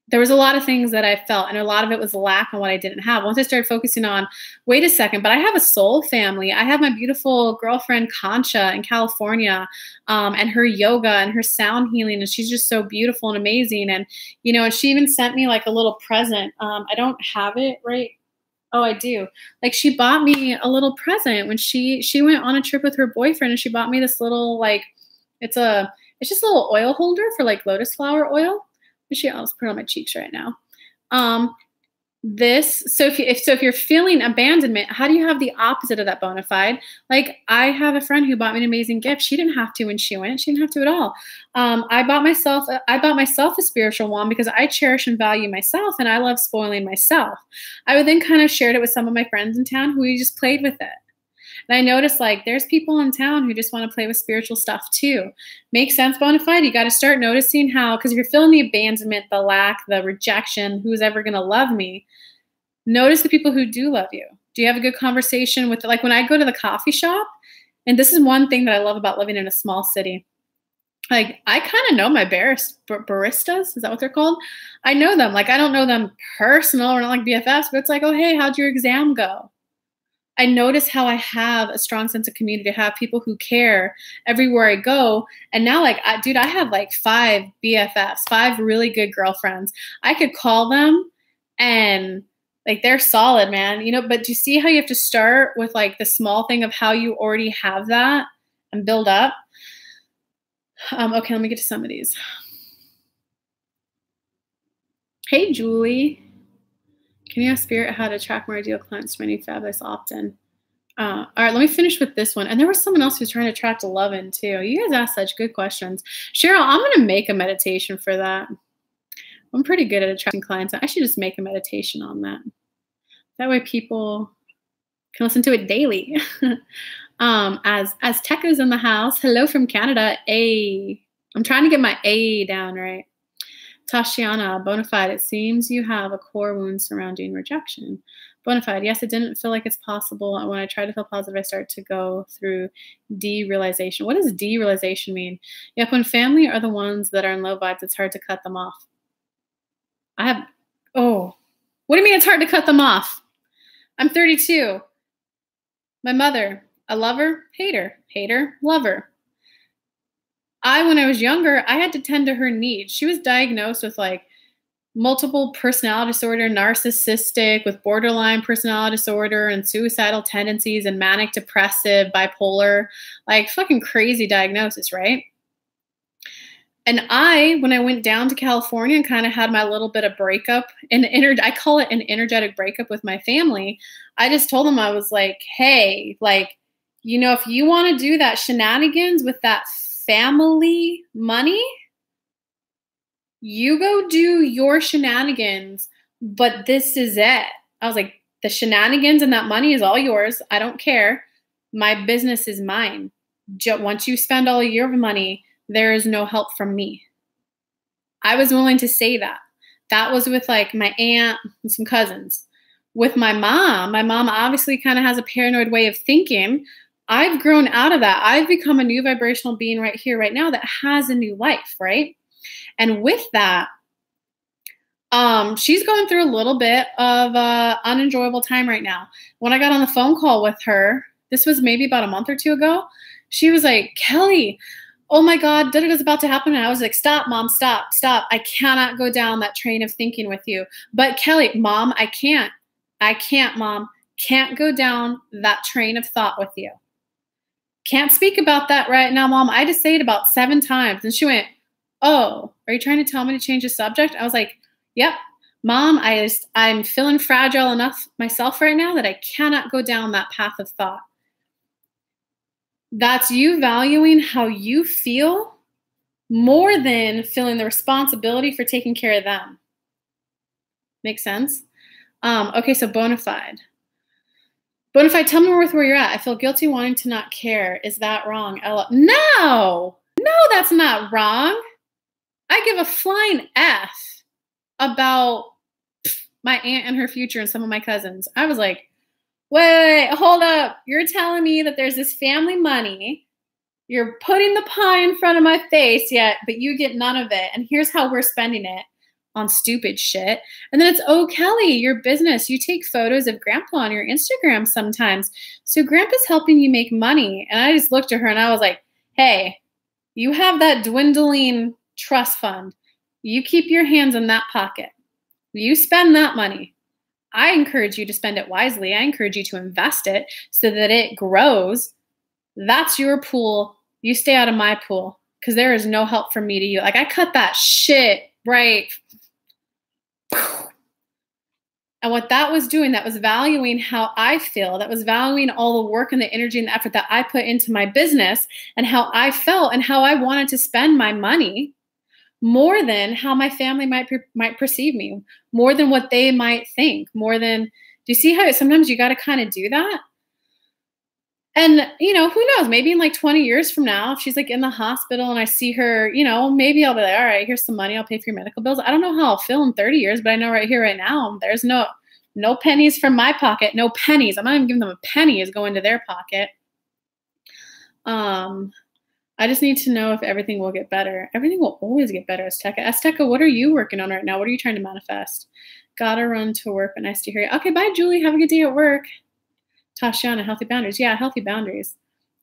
there was a lot of things that I felt, and a lot of it was lack on what I didn't have. Once I started focusing on, wait a second, but I have a soul family. I have my beautiful girlfriend, Concha, in California, and her yoga and her sound healing, and she's just so beautiful and amazing. And, you know, and she even sent me like a little present. I don't have it right. Oh, I do. Like, she bought me a little present when she went on a trip with her boyfriend, and she bought me this little, like, it's just a little oil holder for like lotus flower oil. I'll just put it on my cheeks right now. So if you're feeling abandonment, how do you have the opposite of that, bona fide? Like, I have a friend who bought me an amazing gift. She didn't have to when she went. She didn't have to at all. I bought myself a spiritual wand because I cherish and value myself, and I love spoiling myself. I would then kind of shared it with some of my friends in town who we just played with it. And I noticed, like, there's people in town who just want to play with spiritual stuff too. Makes sense, bona fide? You got to start noticing how, because if you're feeling the abandonment, the lack, the rejection, who's ever going to love me, notice the people who do love you. Do you have a good conversation with, like, when I go to the coffee shop, and this is one thing that I love about living in a small city. Like, I kind of know my baristas. Is that what they're called? I know them. Like, I don't know them personal. We're not like BFFs, but it's like, oh, hey, how'd your exam go? I notice how I have a strong sense of community. I have people who care everywhere I go. And now, like, I have like 5 BFFs, 5 really good girlfriends. I could call them and, like, they're solid, man. You know, but do you see how you have to start with, like, the small thing of how you already have that and build up? Okay, let me get to some of these. Hey, Julie. Can you ask Spirit how to attract more ideal clients to my new fabulous opt-in? All right, let me finish with this one. And there was someone else who's trying to attract a love-in too. You guys asked such good questions. Cheryl, I'm going to make a meditation for that. I'm pretty good at attracting clients. I should just make a meditation on that. That way people can listen to it daily. As Tech is in the house, hello from Canada. I'm trying to get my A down right. Tashiana, Bonafide, it seems you have a core wound surrounding rejection. Bonafide, yes, it didn't feel like it's possible. And when I try to feel positive, I start to go through derealization. What does derealization mean? Yep, when family are the ones that are in low vibes, it's hard to cut them off. What do you mean it's hard to cut them off? I'm 32. My mother, a lover, hater, lover. When I was younger, I had to tend to her needs. She was diagnosed with like multiple personality disorder, narcissistic, with borderline personality disorder and suicidal tendencies and manic depressive, bipolar, like fucking crazy diagnosis, right? And when I went down to California and kind of had my little bit of breakup, I call it an energetic breakup with my family, I just told them, I was like, hey, like, you know, if you want to do that shenanigans with that family money, you go do your shenanigans, but this is it. I was like, the shenanigans and that money is all yours. I don't care. My business is mine. Once you spend all of your money, there is no help from me. I was willing to say that. That was with like my aunt and some cousins. With my mom obviously kind of has a paranoid way of thinking. I've grown out of that. I've become a new vibrational being right here, right now that has a new life, right? And with that, she's going through a little bit of unenjoyable time right now. When I got on the phone call with her, this was maybe about a month or two ago, she was like, Kelly, oh my God, da-da-da's about to happen. And I was like, stop, Mom, stop. I cannot go down that train of thinking with you. But Kelly, Mom, I can't, Mom. Can't go down that train of thought with you. Can't speak about that right now, Mom. I just say it about 7 times. And she went, oh, are you trying to tell me to change the subject? I was like, yep. Mom, I'm feeling fragile enough myself right now that I cannot go down that path of thought. That's you valuing how you feel more than feeling the responsibility for taking care of them. Make sense? Okay, so Bonafide. Bonafide, tell me where you're at. I feel guilty wanting to not care. Is that wrong? Ella, no, that's not wrong. I give a flying F about my aunt and her future and some of my cousins. I was like, wait, hold up. You're telling me that there's this family money. You're putting the pie in front of my face yet, but you get none of it. And here's how we're spending it on stupid shit. And then it's, oh, Kelly, your business. You take photos of Grandpa on your Instagram sometimes. So Grandpa's helping you make money. And I just looked at her and I was like, hey, you have that dwindling trust fund. You keep your hands in that pocket. You spend that money. I encourage you to spend it wisely. I encourage you to invest it so that it grows. That's your pool. You stay out of my pool because there is no help from me to you. Like, I cut that shit right. And what that was doing, that was valuing how I feel. That was valuing all the work and the energy and the effort that I put into my business and how I felt and how I wanted to spend my money more than how my family might perceive me, more than what they might think, more than, do you see how sometimes you got to kind of do that? And, you know, who knows, maybe in like 20 years from now, if she's like in the hospital and I see her, you know, maybe I'll be like, all right, here's some money. I'll pay for your medical bills. I don't know how I'll feel in 30 years, but I know right here, right now, there's no pennies from my pocket, no pennies. I'm not even giving them a penny is going to their pocket. I just need to know if everything will get better. Everything will always get better, Azteca. Azteca, what are you working on right now? What are you trying to manifest? Gotta run to work, but nice to hear you. Okay, bye, Julie. Have a good day at work. Tashiana, healthy boundaries. Yeah, healthy boundaries.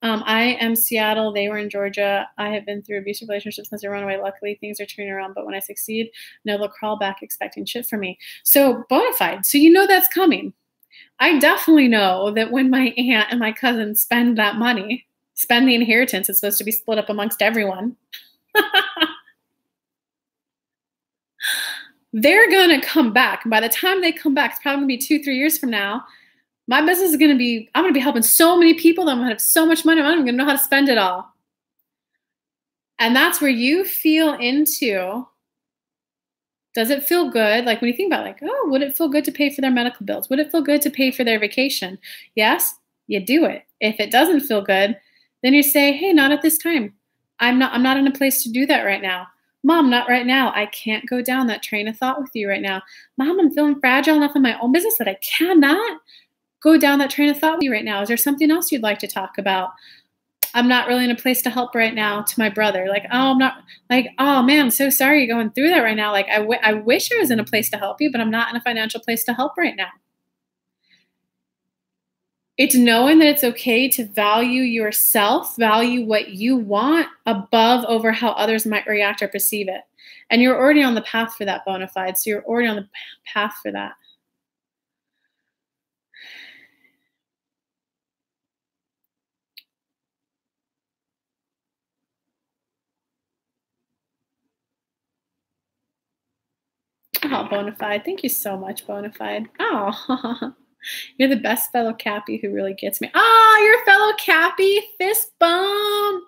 I am Seattle. They were in Georgia. I have been through abusive relationships since I ran away. Luckily, things are turning around. But when I succeed, no, they'll crawl back expecting shit from me. So bonafide. So you know that's coming. I definitely know that when my aunt and my cousin spend that money, spend the inheritance, it's supposed to be split up amongst everyone. they're going to come back. And by the time they come back, it's probably going to be 2-3 years from now. My business is going to be, I'm going to be helping so many people that I'm going to have so much money. I'm not even going to know how to spend it all. And that's where you feel into, does it feel good? Like when you think about like, oh, would it feel good to pay for their medical bills? Would it feel good to pay for their vacation? Yes, you do it. If it doesn't feel good, then you say, hey, not at this time. I'm not in a place to do that right now. Mom, not right now. I can't go down that train of thought with you right now. Mom, I'm feeling fragile enough in my own business that I cannot go down that train of thought with you right now. Is there something else you'd like to talk about? I'm not really in a place to help right now, to my brother. Like, oh, I'm not, like, oh man, I'm so sorry you're going through that right now. Like, I wish I was in a place to help you, but I'm not in a financial place to help right now. It's knowing that it's okay to value yourself, value what you want above over how others might react or perceive it. And you're already on the path for that, bona fide. So you're already on the path for that. Oh, bona fide. Thank you so much, bona fide. Oh, you're the best fellow Cappy who really gets me. Oh, you're a fellow Cappy. Fist bump.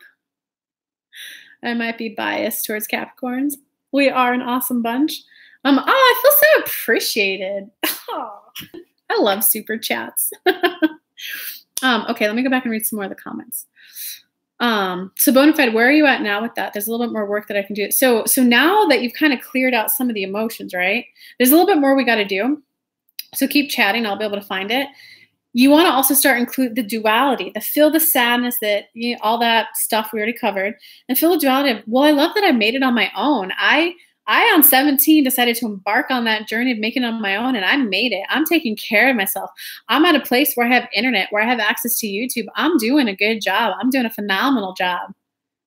I might be biased towards Capricorns. We are an awesome bunch. Oh, I feel so appreciated. Oh, I love super chats. Okay, let me go back and read some more of the comments. So Bonafide, where are you at now with that? There's a little bit more work that I can do. So now that you've kind of cleared out some of the emotions, right? There's a little bit more we got to do. So keep chatting. I'll be able to find it. You want to also start include the duality, feel the sadness that, you know, all that stuff we already covered, and feel the duality of, well, I love that I made it on my own. I on 17 decided to embark on that journey of making it on my own, and I made it. I'm taking care of myself. I'm at a place where I have internet, where I have access to YouTube. I'm doing a good job. I'm doing a phenomenal job.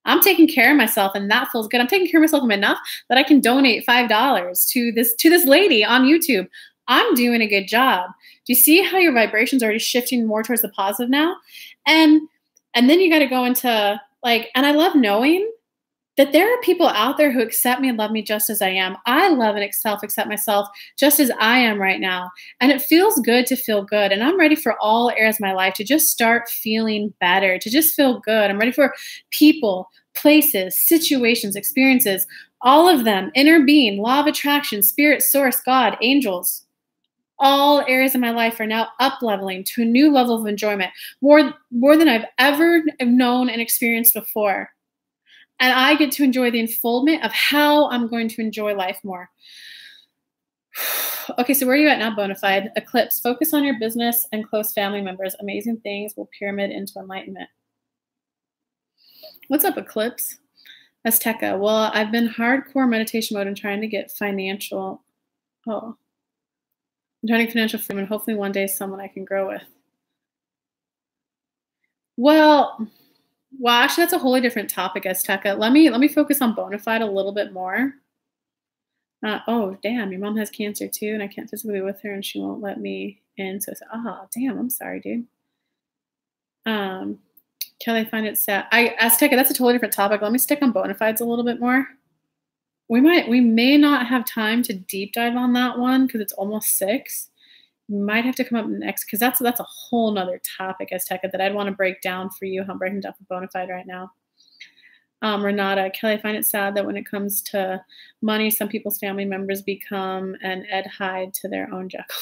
I'm taking care of myself, and that feels good. I'm taking care of myself enough that I can donate $5 to this lady on YouTube. I'm doing a good job. Do you see how your vibrations are already shifting more towards the positive now? And then you got to go into like, and I love knowing that there are people out there who accept me and love me just as I am. I love and accept myself just as I am right now. And it feels good to feel good. And I'm ready for all areas of my life to just start feeling better, to just feel good. I'm ready for people, places, situations, experiences, all of them, inner being, law of attraction, spirit, source, God, angels. All areas of my life are now up-leveling to a new level of enjoyment, more than I've ever known and experienced before. And I get to enjoy the unfoldment of how I'm going to enjoy life more. Okay, so where are you at now, Bonafide? Eclipse, focus on your business and close family members. Amazing things will pyramid into enlightenment. What's up, Eclipse? Azteca, well, I've been hardcore meditation mode and trying to get financial, I'm trying to get financial freedom, and hopefully one day someone I can grow with. Well, actually, that's a wholly different topic, Azteca. Let me focus on Bonafide a little bit more. Oh, damn, your mom has cancer too, and I can't physically be with her, and she won't let me in. So, damn, I'm sorry, dude. Kelly, I find it sad. Azteca, that's a totally different topic. Let me stick on Bonafides a little bit more. We may not have time to deep dive on that one because it's almost 6. We might have to come up next because that's a whole nother topic, Azteca, that I'd want to break down for you. I'm breaking down for Bonafide right now. Renata, Kelly, I find it sad that when it comes to money, some people's family members become an Ed Hyde to their own Jekyll.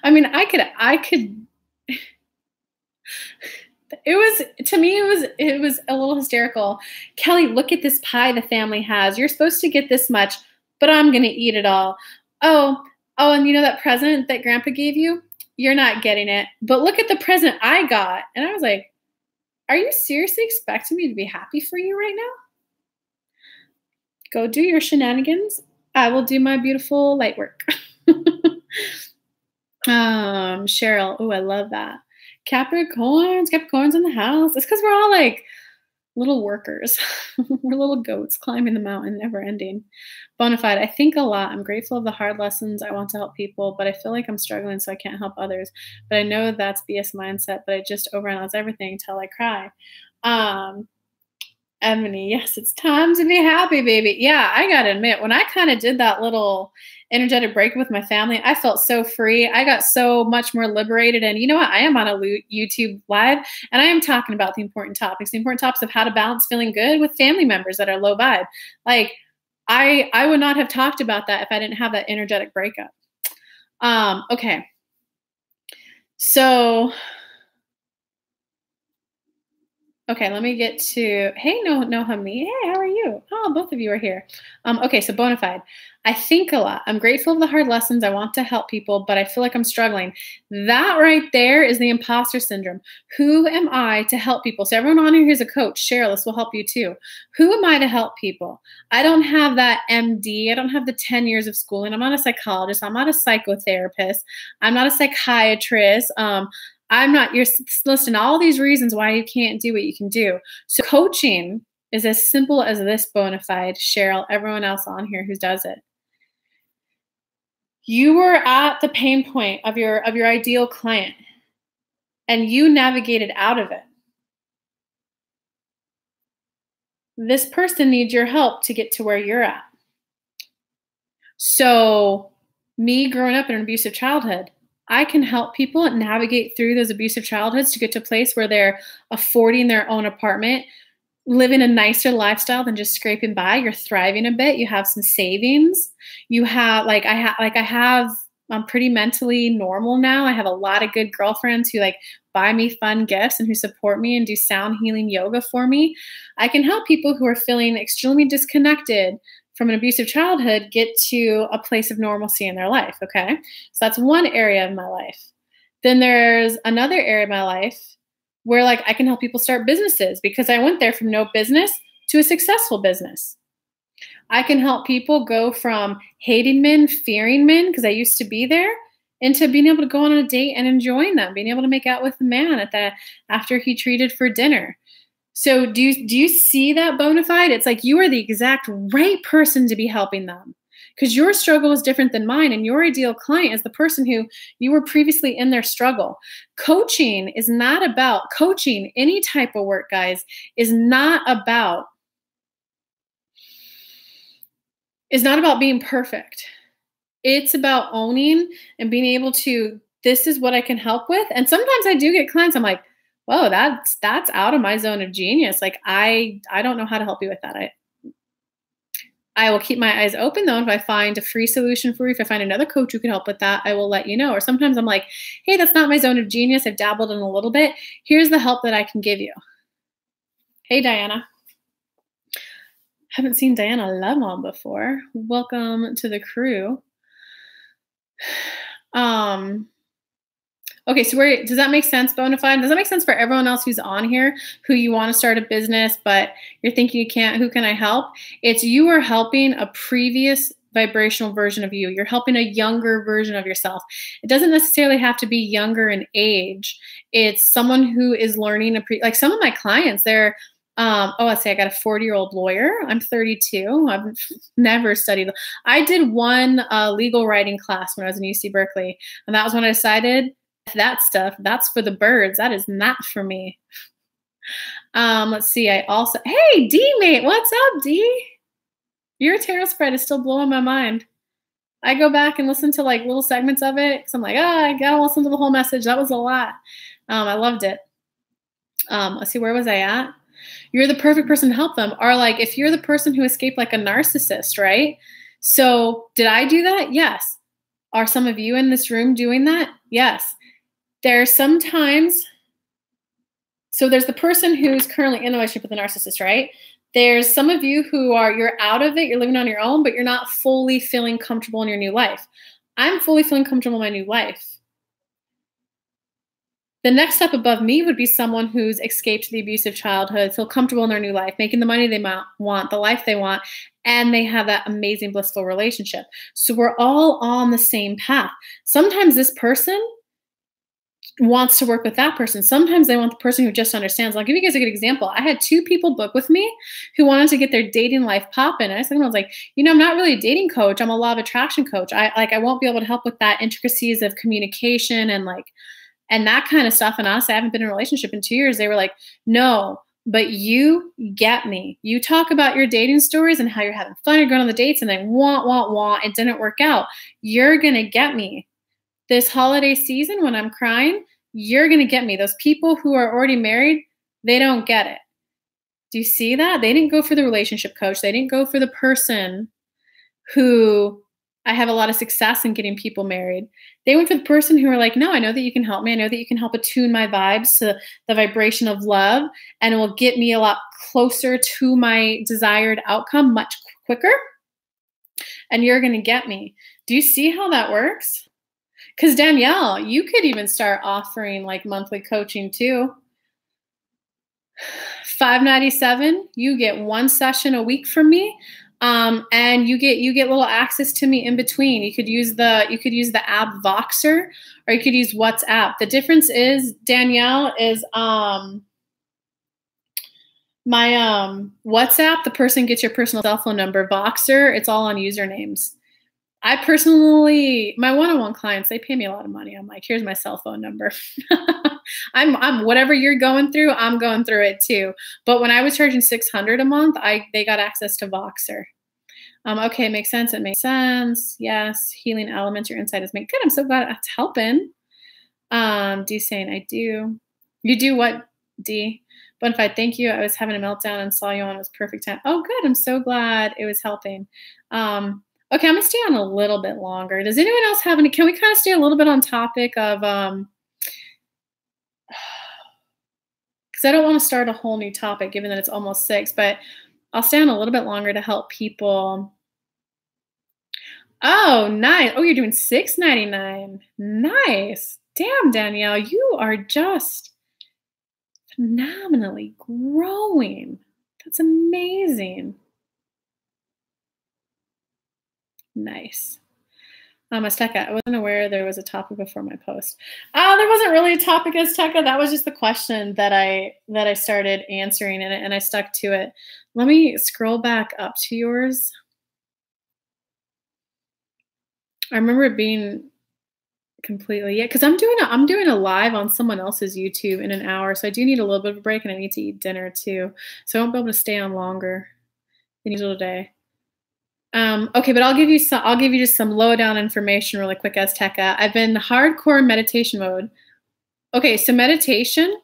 I mean, I could. It was a little hysterical. Kelly, look at this pie the family has. You're supposed to get this much, but I'm going to eat it all. Oh, and you know that present that Grandpa gave you? You're not getting it. But look at the present I got. And I was like, are you seriously expecting me to be happy for you right now? Go do your shenanigans. I will do my beautiful light work. Cheryl, oh, I love that. Capricorns in the house. It's because we're all like little workers. We're little goats climbing the mountain, never ending. Bonafide, I think a lot. I'm grateful of the hard lessons. I want to help people, but I feel like I'm struggling, so I can't help others. But I know that's BS mindset, but I just overanalyze everything until I cry. Emily, yes, it's time to be happy, baby. Yeah, I gotta admit, when I kind of did that little energetic break with my family, I felt so free. I got so much more liberated. And you know what? I am on a YouTube live and I am talking about the important topics of how to balance feeling good with family members that are low vibe. Like, I would not have talked about that if I didn't have that energetic breakup. Okay. So, okay, let me get to, hey, no, honey. Hey, how are you? Oh, both of you are here. Okay, so bona fide. I think a lot. I'm grateful for the hard lessons. I want to help people, but I feel like I'm struggling. That right there is the imposter syndrome. Who am I to help people? So everyone on here is a coach. Cheryl, this will help you too. Who am I to help people? I don't have that MD. I don't have the 10 years of schooling. I'm not a psychologist. I'm not a psychotherapist. I'm not a psychiatrist. I'm not, you're listing all these reasons why you can't do what you can do. So coaching is as simple as this, bona fide, Cheryl, everyone else on here who does it. You were at the pain point of your ideal client and you navigated out of it. This person needs your help to get to where you're at. So me growing up in an abusive childhood, I can help people navigate through those abusive childhoods to get to a place where they're affording their own apartment, living a nicer lifestyle than just scraping by. You're thriving a bit. You have some savings. You have, I'm pretty mentally normal now. I have a lot of good girlfriends who buy me fun gifts and who support me and do sound healing yoga for me. I can help people who are feeling extremely disconnected from an abusive childhood get to a place of normalcy in their life, okay? So that's one area of my life. Then there's another area of my life where I can help people start businesses because I went there from no business to a successful business. I can help people go from hating men, fearing men, because I used to be there, into being able to go on a date and enjoying them, being able to make out with a man after he treated for dinner. So do you see that bona fide? It's like you are the exact right person to be helping them because your struggle is different than mine and your ideal client is the person who you were previously in their struggle. Coaching is not about coaching. Any type of work, guys, is not about being perfect. It's about owning and being able to, this is what I can help with. And sometimes I do get clients, I'm like, whoa, that's out of my zone of genius. I don't know how to help you with that. I will keep my eyes open though. If I find a free solution for you, if I find another coach who can help with that, I will let you know. Or sometimes I'm like, hey, that's not my zone of genius. I've dabbled in a little bit. Here's the help that I can give you. Hey, Diana. Haven't seen Diana Lemon before. Welcome to the crew. Okay, so does that make sense, bona fide? Does that make sense for everyone else who's on here, who you want to start a business, but you're thinking you can't? Who can I help? It's you are helping a previous vibrational version of you. You're helping a younger version of yourself. It doesn't necessarily have to be younger in age. It's someone who is learning like some of my clients, they're let's say I got a 40-year-old lawyer. I'm 32. I've never studied. I did one legal writing class when I was in UC Berkeley, and that was when I decided that stuff, that's for the birds. That is not for me. Let's see. Hey, D-Mate, what's up, D? Your tarot spread is still blowing my mind. I go back and listen to little segments of it because I'm like, I gotta listen to the whole message. That was a lot. I loved it. Let's see, where was I at? You're the perfect person to help them. Or if you're the person who escaped a narcissist, right? So did I do that? Yes. Are some of you in this room doing that? Yes. There's sometimes, so there's the person who's currently in a relationship with a narcissist, right? There's some of you who you're out of it, you're living on your own, but you're not fully feeling comfortable in your new life. I'm fully feeling comfortable in my new life. The next step above me would be someone who's escaped the abusive childhood, feel comfortable in their new life, making the money they want, the life they want, and they have that amazing, blissful relationship. So we're all on the same path. Sometimes this person wants to work with that person. Sometimes they want the person who just understands. I'll give you guys a good example. I had 2 people book with me who wanted to get their dating life popping. I was like, I'm not really a dating coach. I'm a law of attraction coach. I won't be able to help with that intricacies of communication and that kind of stuff. And honestly, I haven't been in a relationship in 2 years. They were like, no, but you get me. You talk about your dating stories and how you're having fun, you're going on the dates, and then it didn't work out. You're going to get me. This holiday season when I'm crying, you're going to get me. Those people who are already married, they don't get it. Do you see that? They didn't go for the relationship coach. They didn't go for the person who I have a lot of success in getting people married. They went for the person who were like, no, I know that you can help me. I know that you can help attune my vibes to the vibration of love, and it will get me a lot closer to my desired outcome much quicker. And you're going to get me. Do you see how that works? Because Danielle, you could even start offering like monthly coaching too. $5.97, you get one session a week from me. And you get little access to me in between. You could use the app Voxer, or you could use WhatsApp. The difference is, Danielle, is my WhatsApp, the person gets your personal cell phone number. Voxer, it's all on usernames. I personally, my one-on-one clients, they pay me a lot of money. I'm like, here's my cell phone number. I'm whatever you're going through, I'm going through it too. But when I was charging $600 a month, they got access to Voxer. Okay, it makes sense. It makes sense. Yes, healing elements. Your insight is made good. I'm so glad it's helping. D saying I do. You do what, D? Bonafide, thank you. I was having a meltdown and saw you on. It was perfect time. Oh, good. I'm so glad it was helping. Okay, I'm gonna stay on a little bit longer. Does anyone else have any? Can we kind of stay a little bit on topic of? Because I don't want to start a whole new topic, given that it's almost 6. But I'll stay on a little bit longer to help people. Oh, nice. Oh, you're doing $6.99. Nice. Damn, Danielle, you are just phenomenally growing. That's amazing. Nice. Azteca, I wasn't aware there was a topic before my post. There wasn't really a topic, Azteca. That was just the question that I started answering, and I stuck to it. Let me scroll back up to yours. I remember it being completely, because I'm doing a live on someone else's YouTube in an hour, so I do need a little bit of a break, and I need to eat dinner too, so I won't be able to stay on longer than usual today. Okay, but I'll give you just some lowdown information really quick, Azteca. I've been hardcore meditation mode. Okay, so meditation,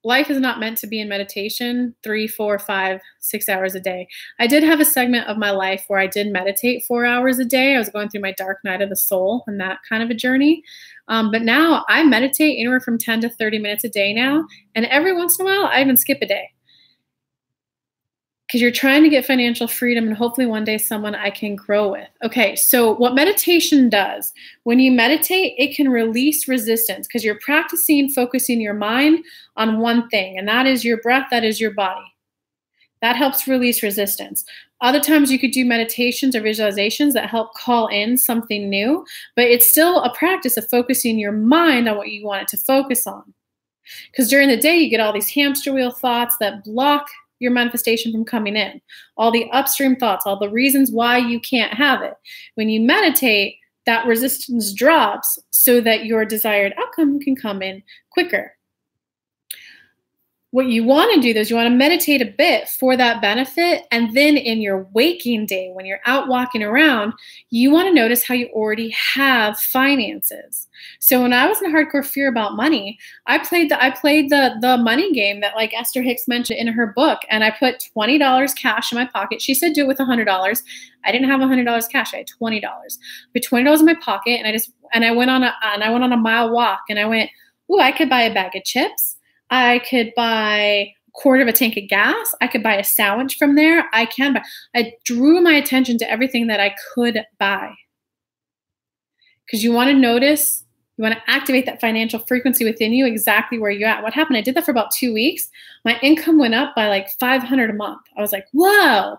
life is not meant to be in meditation 3, 4, 5, 6 hours a day. I did have a segment of my life where I did meditate 4 hours a day. I was going through my dark night of the soul and that kind of a journey. But now I meditate anywhere from 10 to 30 minutes a day now. And every once in a while, I even skip a day. Because you're trying to get financial freedom and hopefully one day someone I can grow with. Okay, so what meditation does, when you meditate, it can release resistance because you're practicing focusing your mind on one thing, and that is your breath, that is your body. That helps release resistance. Other times you could do meditations or visualizations that help call in something new, but it's still a practice of focusing your mind on what you want it to focus on. Because during the day, you get all these hamster wheel thoughts that block your manifestation from coming in, all the upstream thoughts, all the reasons why you can't have it. When you meditate, that resistance drops so that your desired outcome can come in quicker. What you want to do though is you want to meditate a bit for that benefit, and then in your waking day, when you're out walking around, you want to notice how you already have finances. So when I was in hardcore fear about money, I played the money game that like Esther Hicks mentioned in her book, and I put $20 cash in my pocket. She said do it with $100. I didn't have $100 cash. I had $20. Put $20 in my pocket, and I went on a mile walk, and I went, ooh, I could buy a bag of chips. I could buy a quarter of a tank of gas. I could buy a sandwich from there. I drew my attention to everything that I could buy. Because you want to notice, you want to activate that financial frequency within you exactly where you're at. What happened? I did that for about 2 weeks. My income went up by like $500 a month. I was like, whoa,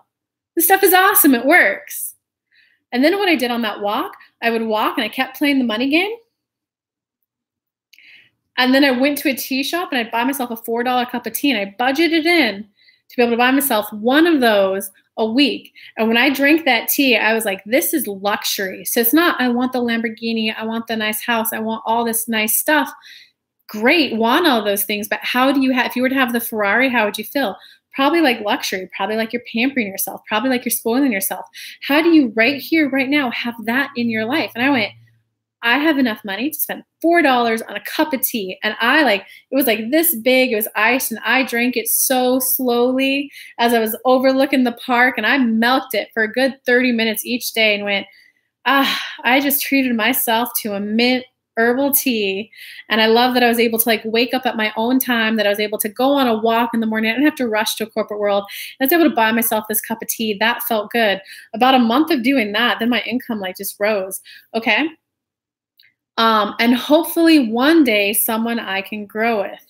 this stuff is awesome. It works. And then what I did on that walk, I would walk and I kept playing the money game. And then I went to a tea shop and I'd buy myself a $4 cup of tea, and I budgeted in to be able to buy myself one of those a week. And when I drank that tea, I was like, this is luxury. So it's not, I want the Lamborghini, I want the nice house, I want all this nice stuff. great, want all those things, but how do you have, if you were to have the Ferrari, how would you feel? Probably like luxury, probably like you're pampering yourself, probably like you're spoiling yourself. How do you right here, right now, have that in your life? And I went, I have enough money to spend $4 on a cup of tea. And it was like this big, it was iced, and I drank it so slowly as I was overlooking the park, and I milked it for a good 30 minutes each day and went, I just treated myself to a mint herbal tea. And I love that I was able to like wake up at my own time, that I was able to go on a walk in the morning. I didn't have to rush to a corporate world. I was able to buy myself this cup of tea. That felt good. About a month of doing that, then my income like just rose. Okay. And hopefully one day someone I can grow with.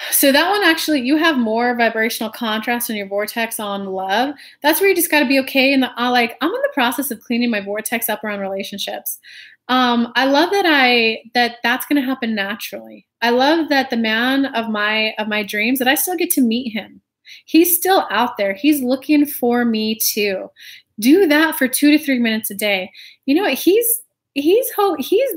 So that one, actually, you have more vibrational contrast in your vortex on love. That's where you just got to be okay. And I'm in the process of cleaning my vortex up around relationships. I love that that's going to happen naturally. I love that the man of my dreams, that I still get to meet him. He's still out there. He's looking for me too. Do that for 2 to 3 minutes a day. You know what? He's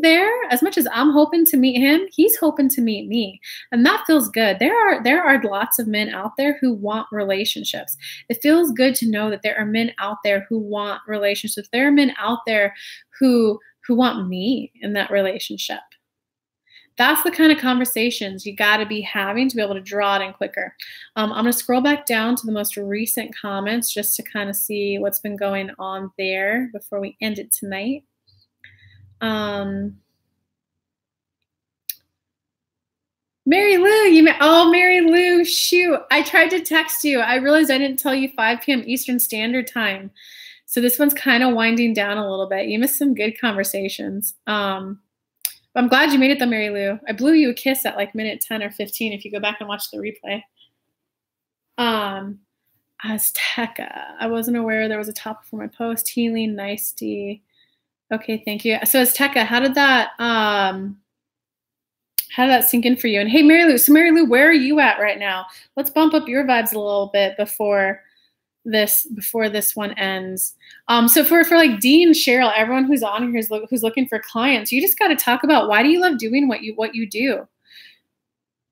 there as much as I'm hoping to meet him. He's hoping to meet me, and that feels good. There are lots of men out there who want relationships. It feels good to know that there are men out there who want relationships. There are men out there who want me in that relationship. That's the kind of conversations you got to be having to be able to draw it in quicker. I'm going to scroll back down to the most recent comments just to kind of see what's been going on there before we end it tonight. Mary Lou, Mary Lou, shoot. I tried to text you. I realized I didn't tell you 5 p.m. Eastern Standard Time. So this one's kind of winding down a little bit. You missed some good conversations. I'm glad you made it though, Mary Lou. I blew you a kiss at like minute 10 or 15 if you go back and watch the replay. Azteca. I wasn't aware there was a topic for my post. Healing, nice tea. Okay, thank you. So Azteca, how did that sink in for you? And hey, Mary Lou. So Mary Lou, where are you at right now? Let's bump up your vibes a little bit before this one ends. So for like Dee and Cheryl, everyone who's on here who's looking for clients, you just got to talk about, why do you love doing what you do?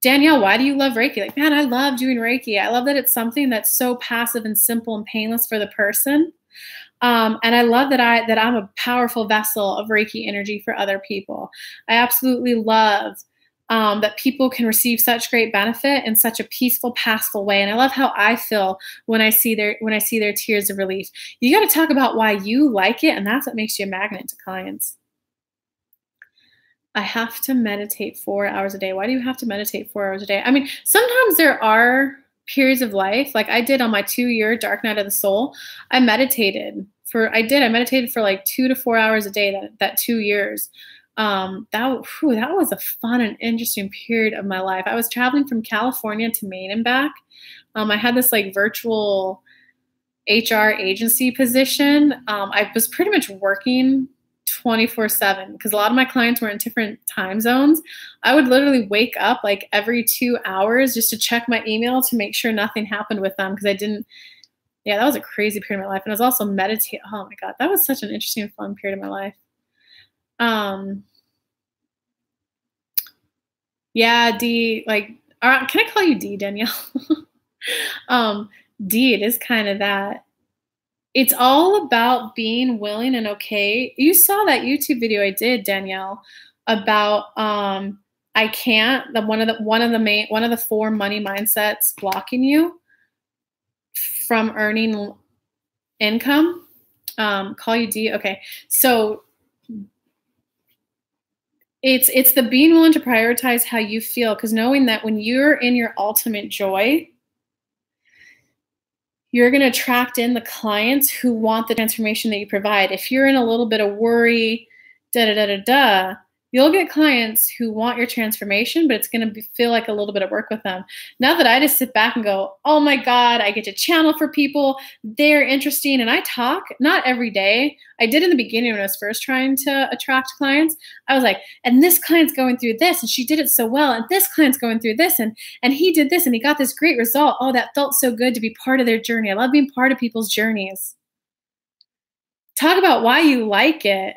Danielle, why do you love Reiki? Like, man, I love doing Reiki. I love that it's something that's so passive and simple and painless for the person. And I love that I'm a powerful vessel of Reiki energy for other people. I absolutely love that people can receive such great benefit in such a peaceful, passful way. And I love how I feel when I see their tears of relief. You got to talk about why you like it, and that's what makes you a magnet to clients. I have to meditate 4 hours a day. Why do you have to meditate 4 hours a day? I mean, sometimes there are periods of life, like I did on my 2-year Dark Night of the Soul. I meditated for like 2 to 4 hours a day that 2 years. That was a fun and interesting period of my life. I was traveling from California to Maine and back. I had this like virtual HR agency position. I was pretty much working 24/7 because a lot of my clients were in different time zones. I would literally wake up like every 2 hours just to check my email to make sure nothing happened with them, because that was a crazy period of my life. And I was also meditating. Oh my God, that was such an interesting, fun period of my life. Yeah, Dee, like, can I call you Dee, Danielle? Dee, it is kind of that. It's all about being willing and okay. You saw that YouTube video I did, Danielle, about I can't. One of the 4 money mindsets blocking you from earning income. Call you Dee. Okay, so it's the being willing to prioritize how you feel, because knowing that when you're in your ultimate joy, you're going to attract in the clients who want the transformation that you provide. If you're in a little bit of worry, you'll get clients who want your transformation, but it's going to feel like a little bit of work with them. Now that I just sit back and go, oh my God, I get to channel for people. They're interesting. And I talk, not every day. I did in the beginning when I was first trying to attract clients. I was like, and this client's going through this, and she did it so well. And this client's going through this, and he did this, and he got this great result. Oh, that felt so good to be part of their journey. I love being part of people's journeys. Talk about why you like it.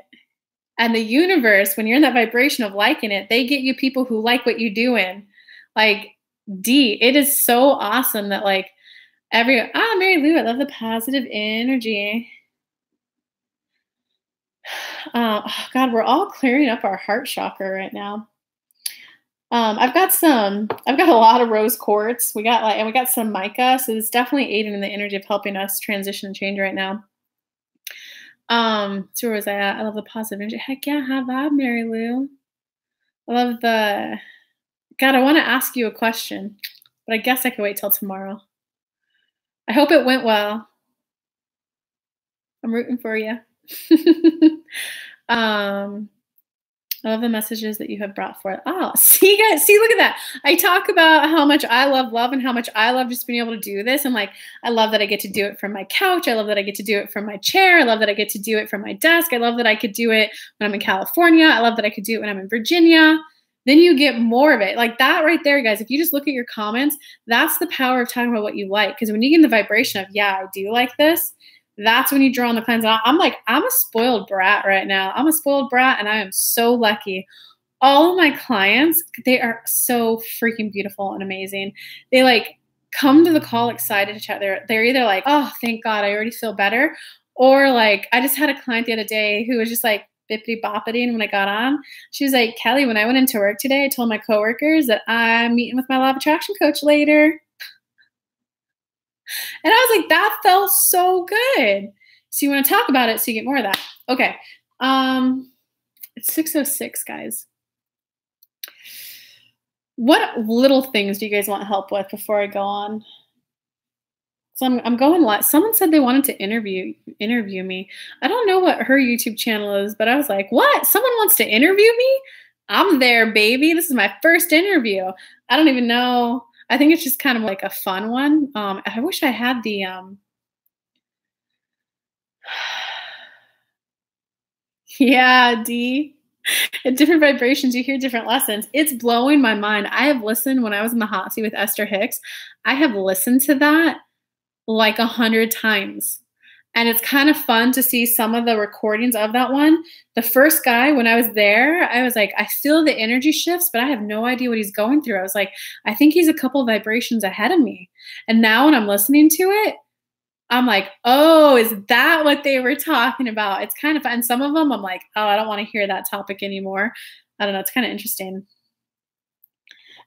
And the universe, when you're in that vibration of liking it, they get you people who like what you're doing. Like, it is so awesome that like Mary Lou, I love the positive energy. Oh God, we're all clearing up our heart chakra right now. I've got a lot of rose quartz. We got some mica, so it's definitely aiding in the energy of helping us transition and change right now. So where was I at? I love the positive energy. Heck yeah, high vibe, Mary Lou. I love God, I want to ask you a question, but I guess I could wait till tomorrow. I hope it went well. I'm rooting for you. I love the messages that you have brought forth. Oh, see guys, see, look at that. I talk about how much I love love and how much I love just being able to do this. And like, I love that I get to do it from my couch. I love that I get to do it from my chair. I love that I get to do it from my desk. I love that I could do it when I'm in California. I love that I could do it when I'm in Virginia. Then you get more of it. Like that right there, guys, if you just look at your comments, that's the power of talking about what you like. Because when you get in the vibration of, yeah, I do like this, that's when you draw on the clients. I'm a spoiled brat right now. I'm a spoiled brat, and I am so lucky. All of my clients, they are so freaking beautiful and amazing. They like come to the call excited to chat. They're either like, oh, thank God, I already feel better. Or like, I just had a client the other day who was just like bippity boppity. And when I got on, she was like, Kelly, when I went into work today, I told my coworkers that I'm meeting with my law of attraction coach later. And I was like, that felt so good. So you want to talk about it so you get more of that. Okay. It's 6:06, guys. What little things do you guys want help with before I go on? So I'm going live. Someone said they wanted to interview me. I don't know what her YouTube channel is, but I was like, what? Someone wants to interview me? I'm there, baby. This is my first interview. I don't even know. I think it's just kind of like a fun one. I wish I had the yeah, D. At different vibrations, you hear different lessons. It's blowing my mind. I have listened when I was in the hot seat with Esther Hicks. I have listened to that like 100 times. And it's kind of fun to see some of the recordings of that one. The first guy, when I was there, I was like, I feel the energy shifts, but I have no idea what he's going through. I was like, I think he's a couple of vibrations ahead of me. And now when I'm listening to it, I'm like, oh, is that what they were talking about? It's kind of fun. And some of them, I'm like, oh, I don't want to hear that topic anymore. I don't know. It's kind of interesting.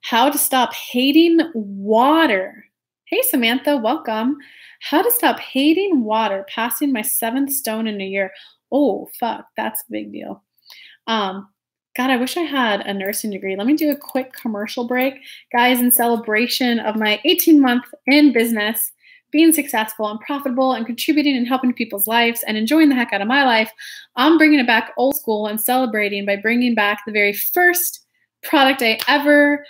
How to stop hating water. Hey, Samantha, welcome. How to stop hating water, passing my 7th stone in a year. Oh, fuck, that's a big deal. God, I wish I had a nursing degree. Let me do a quick commercial break. Guys, in celebration of my 18-month in business, being successful and profitable and contributing and helping people's lives and enjoying the heck out of my life, I'm bringing it back old school and celebrating by bringing back the very first product I ever,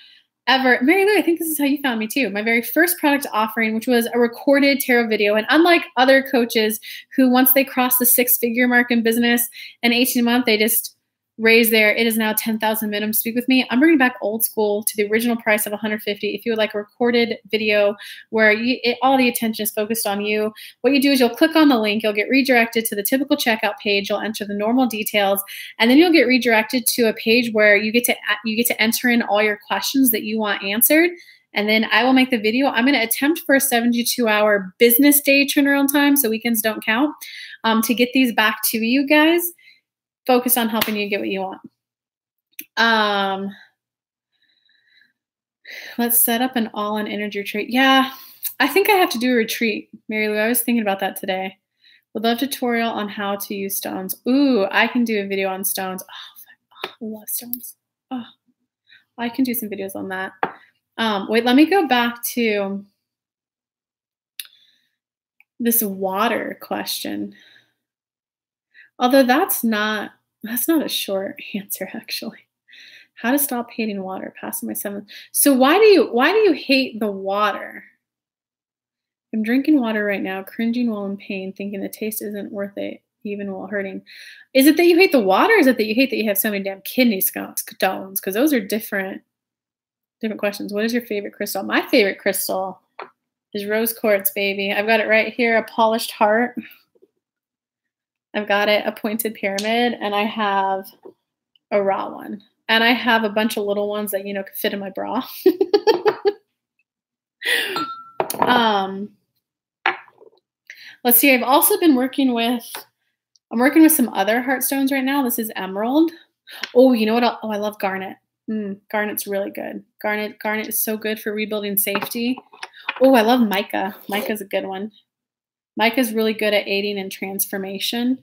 Mary Lou, I think this is how you found me too. My very first product offering, which was a recorded tarot video. And unlike other coaches who once they cross the 6-figure mark in business in 18 months, they just raise it is now 10,000 minimum. Speak with me. I'm bringing back old school to the original price of $150. If you would like a recorded video where all the attention is focused on you, what you do is you'll click on the link. You'll get redirected to the typical checkout page. You'll enter the normal details, and then you'll get redirected to a page where you get to enter in all your questions that you want answered. And then I will make the video. I'm going to attempt for a 72-hour business day turnaround time, so weekends don't count, to get these back to you guys. Focus on helping you get what you want. Let's set up an all-in energy retreat. Yeah, I think I have to do a retreat, Mary Lou. I was thinking about that today. Would love a tutorial on how to use stones. Ooh, I can do a video on stones. Oh, I love stones. Oh, I can do some videos on that. Wait, let me go back to this water question. Although that's not a short answer, actually. How to stop hating water, passing my 7th. So why do you hate the water? I'm drinking water right now, cringing while in pain, thinking the taste isn't worth it, even while hurting. Is it that you hate the water, or is it that you hate that you have so many damn kidney stones? Because those are different questions. What is your favorite crystal? My favorite crystal is rose quartz, baby. I've got it right here, a polished heart. I've got it, a pointed pyramid, and I have a raw one. And I have a bunch of little ones that, could fit in my bra. Let's see. I've also been working with some other heartstones right now. This is emerald. Oh, you know what? I love garnet. Garnet's really good. Garnet is so good for rebuilding safety. Oh, I love mica. Mica's a good one. Mica's really good at aiding in transformation,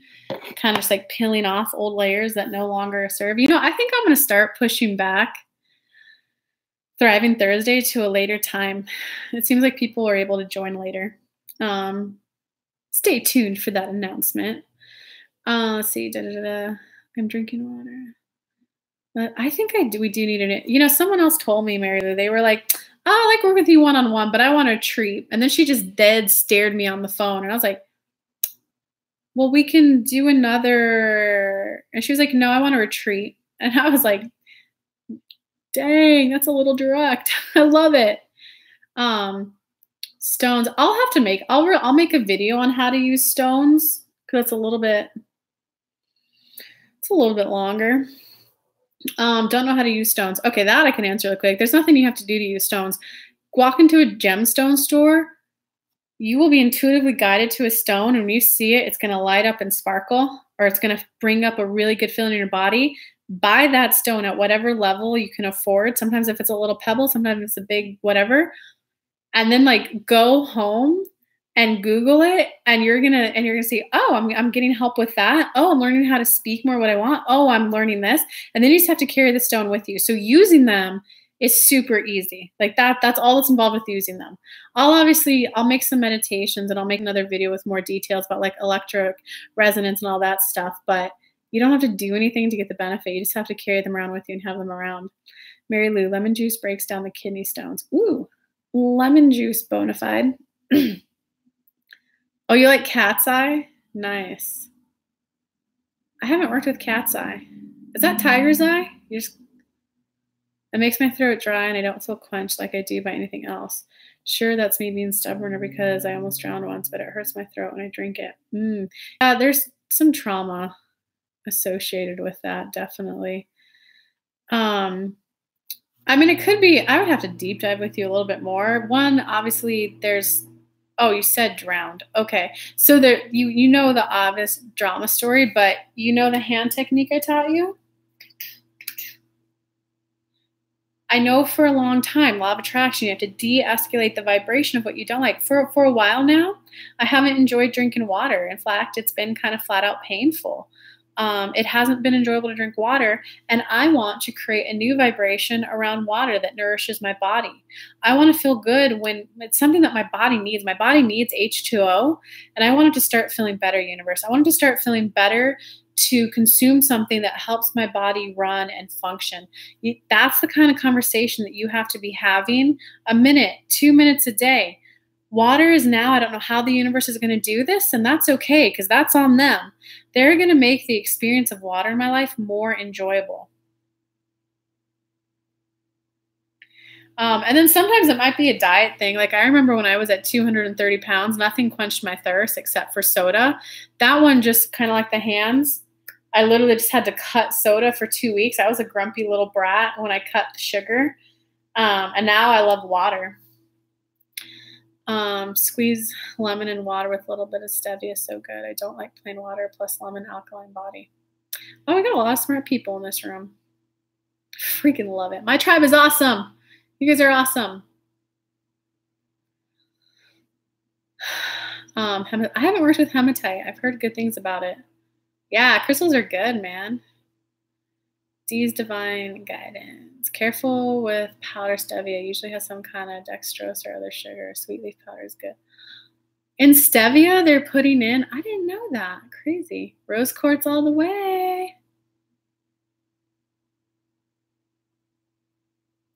kind of just like peeling off old layers that no longer serve. I think I'm going to start pushing back Thriving Thursday to a later time. It seems like people are able to join later. Stay tuned for that announcement. Let's see. I'm drinking water. But I think we do need it. Someone else told me, Mary Lou, they were like, oh, I like working with you one-on-one, but I want a treat. And then she just dead stared me on the phone. And I was like, well, we can do another. And she was like, no, I want a retreat. And I was like, dang, that's a little direct. I love it. Stones. I'll make a video on how to use stones because it's a little bit longer. Don't know how to use stones. Okay, that I can answer really quick. There's nothing you have to do to use stones. Walk into a gemstone store. You will be intuitively guided to a stone. And when you see it, it's going to light up and sparkle, or it's going to bring up a really good feeling in your body. Buy that stone at whatever level you can afford. Sometimes if it's a little pebble, sometimes it's a big whatever. And then go home and Google it, and you're gonna see, oh, I'm getting help with that. Oh, I'm learning how to speak more what I want. Oh, I'm learning this. And then you just have to carry the stone with you. So using them is super easy. That's all that's involved with using them. I'll make some meditations, and I'll make another video with more details about electric resonance and all that stuff. But you don't have to do anything to get the benefit. You just have to carry them around with you and have them around. Mary Lou, lemon juice breaks down the kidney stones. Ooh, lemon juice, bona fide. Oh, you like cat's eye? Nice. I haven't worked with cat's eye. Is that tiger's eye? It makes my throat dry and I don't feel quenched like I do by anything else. Sure, that's me being stubborn or because I almost drowned once, but it hurts my throat when I drink it. There's some trauma associated with that, definitely. It could be, I would have to deep dive with you a little bit more. One, obviously, oh, you said drowned. Okay. So you know the obvious drama story, but you know the hand technique I taught you? I know for a long time, law of attraction, you have to de-escalate the vibration of what you don't like. For a while now, I haven't enjoyed drinking water. In fact, it's been kind of flat out painful. It hasn't been enjoyable to drink water, and I want to create a new vibration around water that nourishes my body. I want to feel good when it's something that my body needs. My body needs H2O, and I want it to start feeling better, universe. I want it to start feeling better to consume something that helps my body run and function. That's the kind of conversation that you have to be having a minute, 2 minutes a day. Water is now, I don't know how the universe is going to do this, and that's okay because that's on them. They're going to make the experience of water in my life more enjoyable. And then sometimes it might be a diet thing. I remember when I was at 230 pounds, nothing quenched my thirst except for soda. That one just kind of like the hands. I literally just had to cut soda for 2 weeks. I was a grumpy little brat when I cut the sugar. And now I love water. Squeeze lemon and water with a little bit of stevia. So good. I don't like plain water plus lemon alkaline body. Oh, we got a lot of smart people in this room. Freaking love it. My tribe is awesome. You guys are awesome. I haven't worked with hematite. I've heard good things about it. Yeah, crystals are good, man. D's divine guidance. Careful with powder stevia. Usually has some kind of dextrose or other sugar. Sweet leaf powder is good. In stevia, they're putting in, I didn't know that. Crazy. Rose quartz all the way.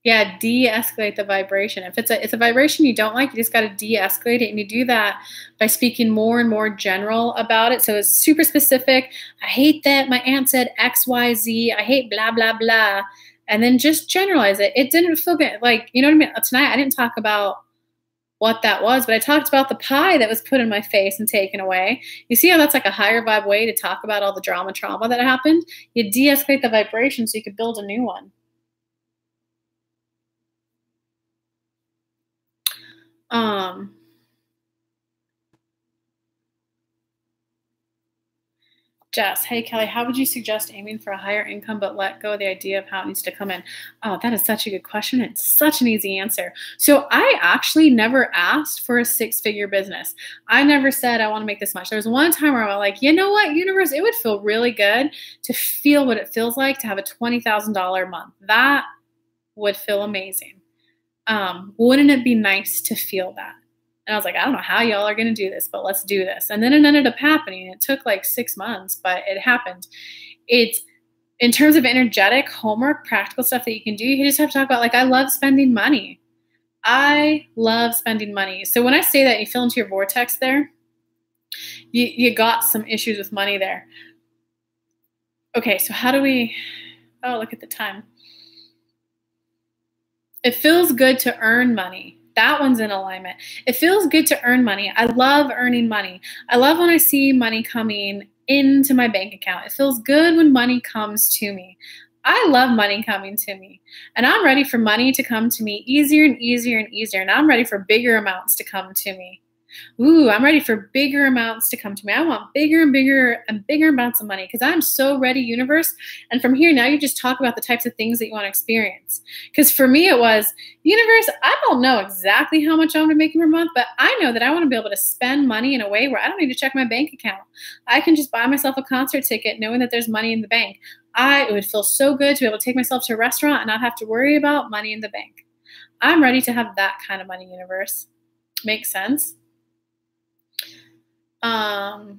Yeah, de-escalate the vibration. If it's a vibration you don't like, you just got to de-escalate it. And you do that by speaking more and more general about it. So it's super specific. I hate that my aunt said X, Y, Z. I hate blah, blah, blah. And then just generalize it. It didn't feel good. You know what I mean? Tonight, I didn't talk about what that was, but I talked about the pie that was put in my face and taken away. You see how that's like a higher vibe way to talk about all the trauma that happened? You de-escalate the vibration so you could build a new one. Jess, hey Kelly, how would you suggest aiming for a higher income but let go of the idea of how it needs to come in? Oh, that is such a good question. It's such an easy answer. So I actually never asked for a 6-figure business. I never said I want to make this much. There was one time where I was like, you know what, universe, it would feel really good to feel what it feels like to have a $20,000 a month. That would feel amazing. Wouldn't it be nice to feel that? And I was like, I don't know how y'all are going to do this, but let's do this. And then it ended up happening. It took like 6 months, but it happened. It's in terms of energetic homework, practical stuff that you can do. You just have to talk about, like, I love spending money. I love spending money. So when I say that, you feel into your vortex there, you got some issues with money there. Okay, so how do we, oh, look at the time. It feels good to earn money. That one's in alignment. It feels good to earn money. I love earning money. I love when I see money coming into my bank account. It feels good when money comes to me. I love money coming to me. And I'm ready for money to come to me easier and easier and easier. And I'm ready for bigger amounts to come to me. Ooh, I'm ready for bigger amounts to come to me. I want bigger and bigger and bigger amounts of money because I'm so ready, universe. And from here, now you just talk about the types of things that you want to experience. Because for me, it was, universe, I don't know exactly how much I want to make per month, but I know that I want to be able to spend money in a way where I don't need to check my bank account. I can just buy myself a concert ticket knowing that there's money in the bank. It would feel so good to be able to take myself to a restaurant and not have to worry about money in the bank. I'm ready to have that kind of money, universe. Makes sense? Oh,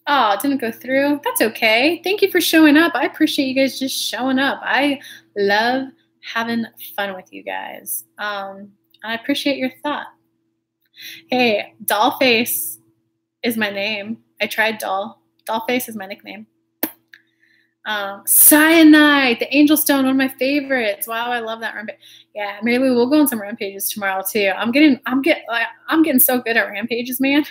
it didn't go through. That's okay. Thank you for showing up. I appreciate you guys just showing up. I love having fun with you guys. I appreciate your thought. Hey, Dollface is my name. I tried Doll. Dollface is my nickname. Cyanide, the angel stone, one of my favorites. Wow, I love that rampage. Yeah, maybe we'll go on some rampages tomorrow too. I'm getting so good at rampages, man.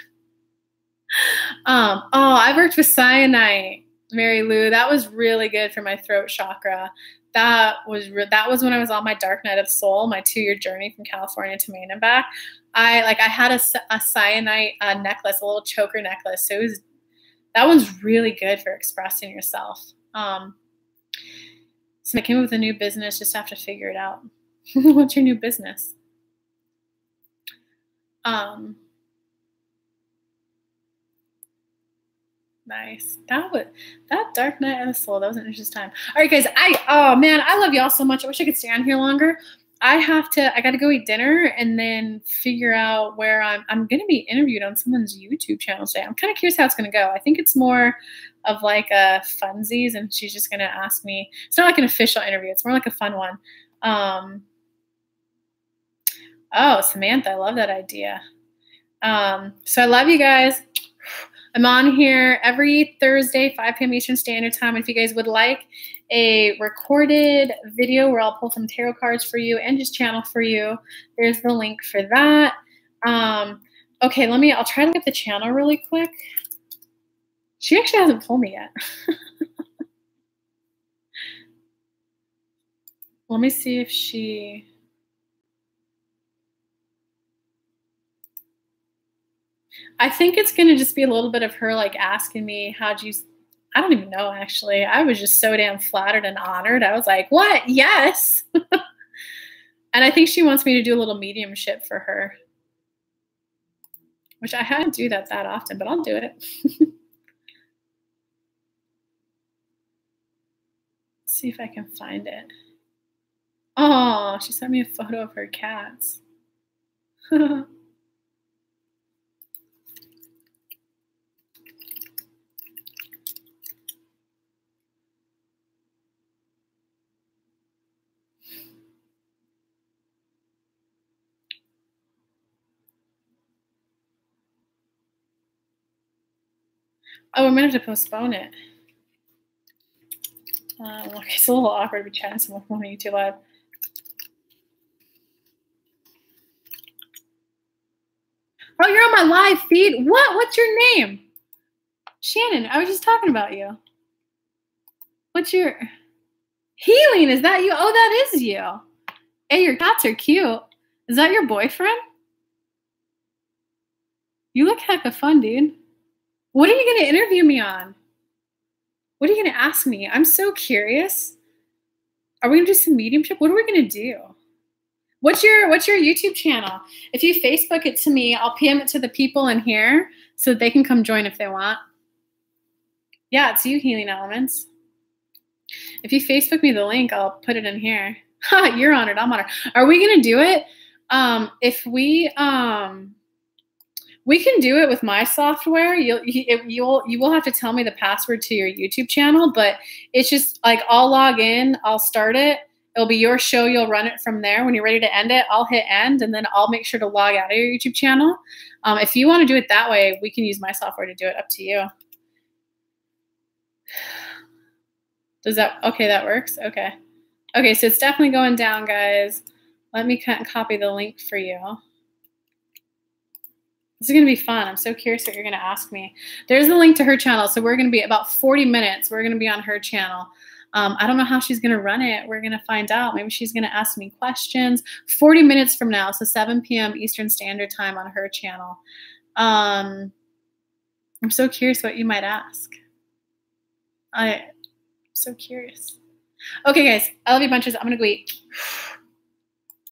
I worked with cyanide, Mary Lou. That was really good for my throat chakra. That was when I was on my dark night of the soul, my 2-year journey from California to Maine and back. I had a cyanide necklace, a little choker necklace. So that one's really good for expressing yourself. So I came up with a new business. Just have to figure it out. What's your new business? Nice. That dark night of the soul. That was an interesting time. All right, guys. I love y'all so much. I wish I could stay on here longer. I got to go eat dinner and then figure out where I'm going to be interviewed on someone's YouTube channel today. I'm kind of curious how it's going to go. I think it's more of like a funsies, and she's just going to ask me. It's not like an official interview. It's more like a fun one. Oh, Samantha, I love that idea. So I love you guys. I'm on here every Thursday, 5 p.m. Eastern Standard Time. If you guys would like a recorded video where I'll pull some tarot cards for you and just channel for you, there's the link for that. Okay, I'll try to get the channel really quick. She actually hasn't pulled me yet. Let me see if she... I think it's going to just be a little bit of her like asking me, I don't even know, actually. I was just so damn flattered and honored. I was like, what? Yes. And I think she wants me to do a little mediumship for her, which I hadn't do that often, but I'll do it. See if I can find it. Oh, she sent me a photo of her cats. Oh, I'm going to have to postpone it. Okay, it's a little awkward to be chatting someone on YouTube Live. 5 feet? What? What's your name? Shannon, I was just talking about you. What's your... Healing, is that you? Oh, that is you. Hey, your cats are cute. Is that your boyfriend? You look hecka fun, dude. What are you going to interview me on? What are you going to ask me? I'm so curious. Are we going to do some mediumship? What are we going to do? What's your YouTube channel? If you Facebook it to me, I'll PM it to the people in here so that they can come join if they want. Yeah, it's you, Healing Elements. If you Facebook me the link, I'll put it in here. Ha, you're honored. I'm honored. Are we going to do it? If we can do it with my software. You will have to tell me the password to your YouTube channel, but it's just like I'll log in, I'll start it. It'll be your show. You'll run it from there. When you're ready to end it, I'll hit end, and then I'll make sure to log out of your YouTube channel. If you want to do it that way, we can use my software to do it. Up to you. Does that, okay, that works? Okay. Okay, so it's definitely going down, guys. Let me copy the link for you. This is going to be fun. I'm so curious what you're going to ask me. There's the link to her channel. So we're going to be about 40 minutes. We're going to be on her channel. I don't know how she's going to run it. We're going to find out. Maybe she's going to ask me questions. 40 minutes from now, so 7 p.m. Eastern Standard Time on her channel. I'm so curious what you might ask. I'm so curious. Okay, guys. I love you bunches. I'm going to go eat.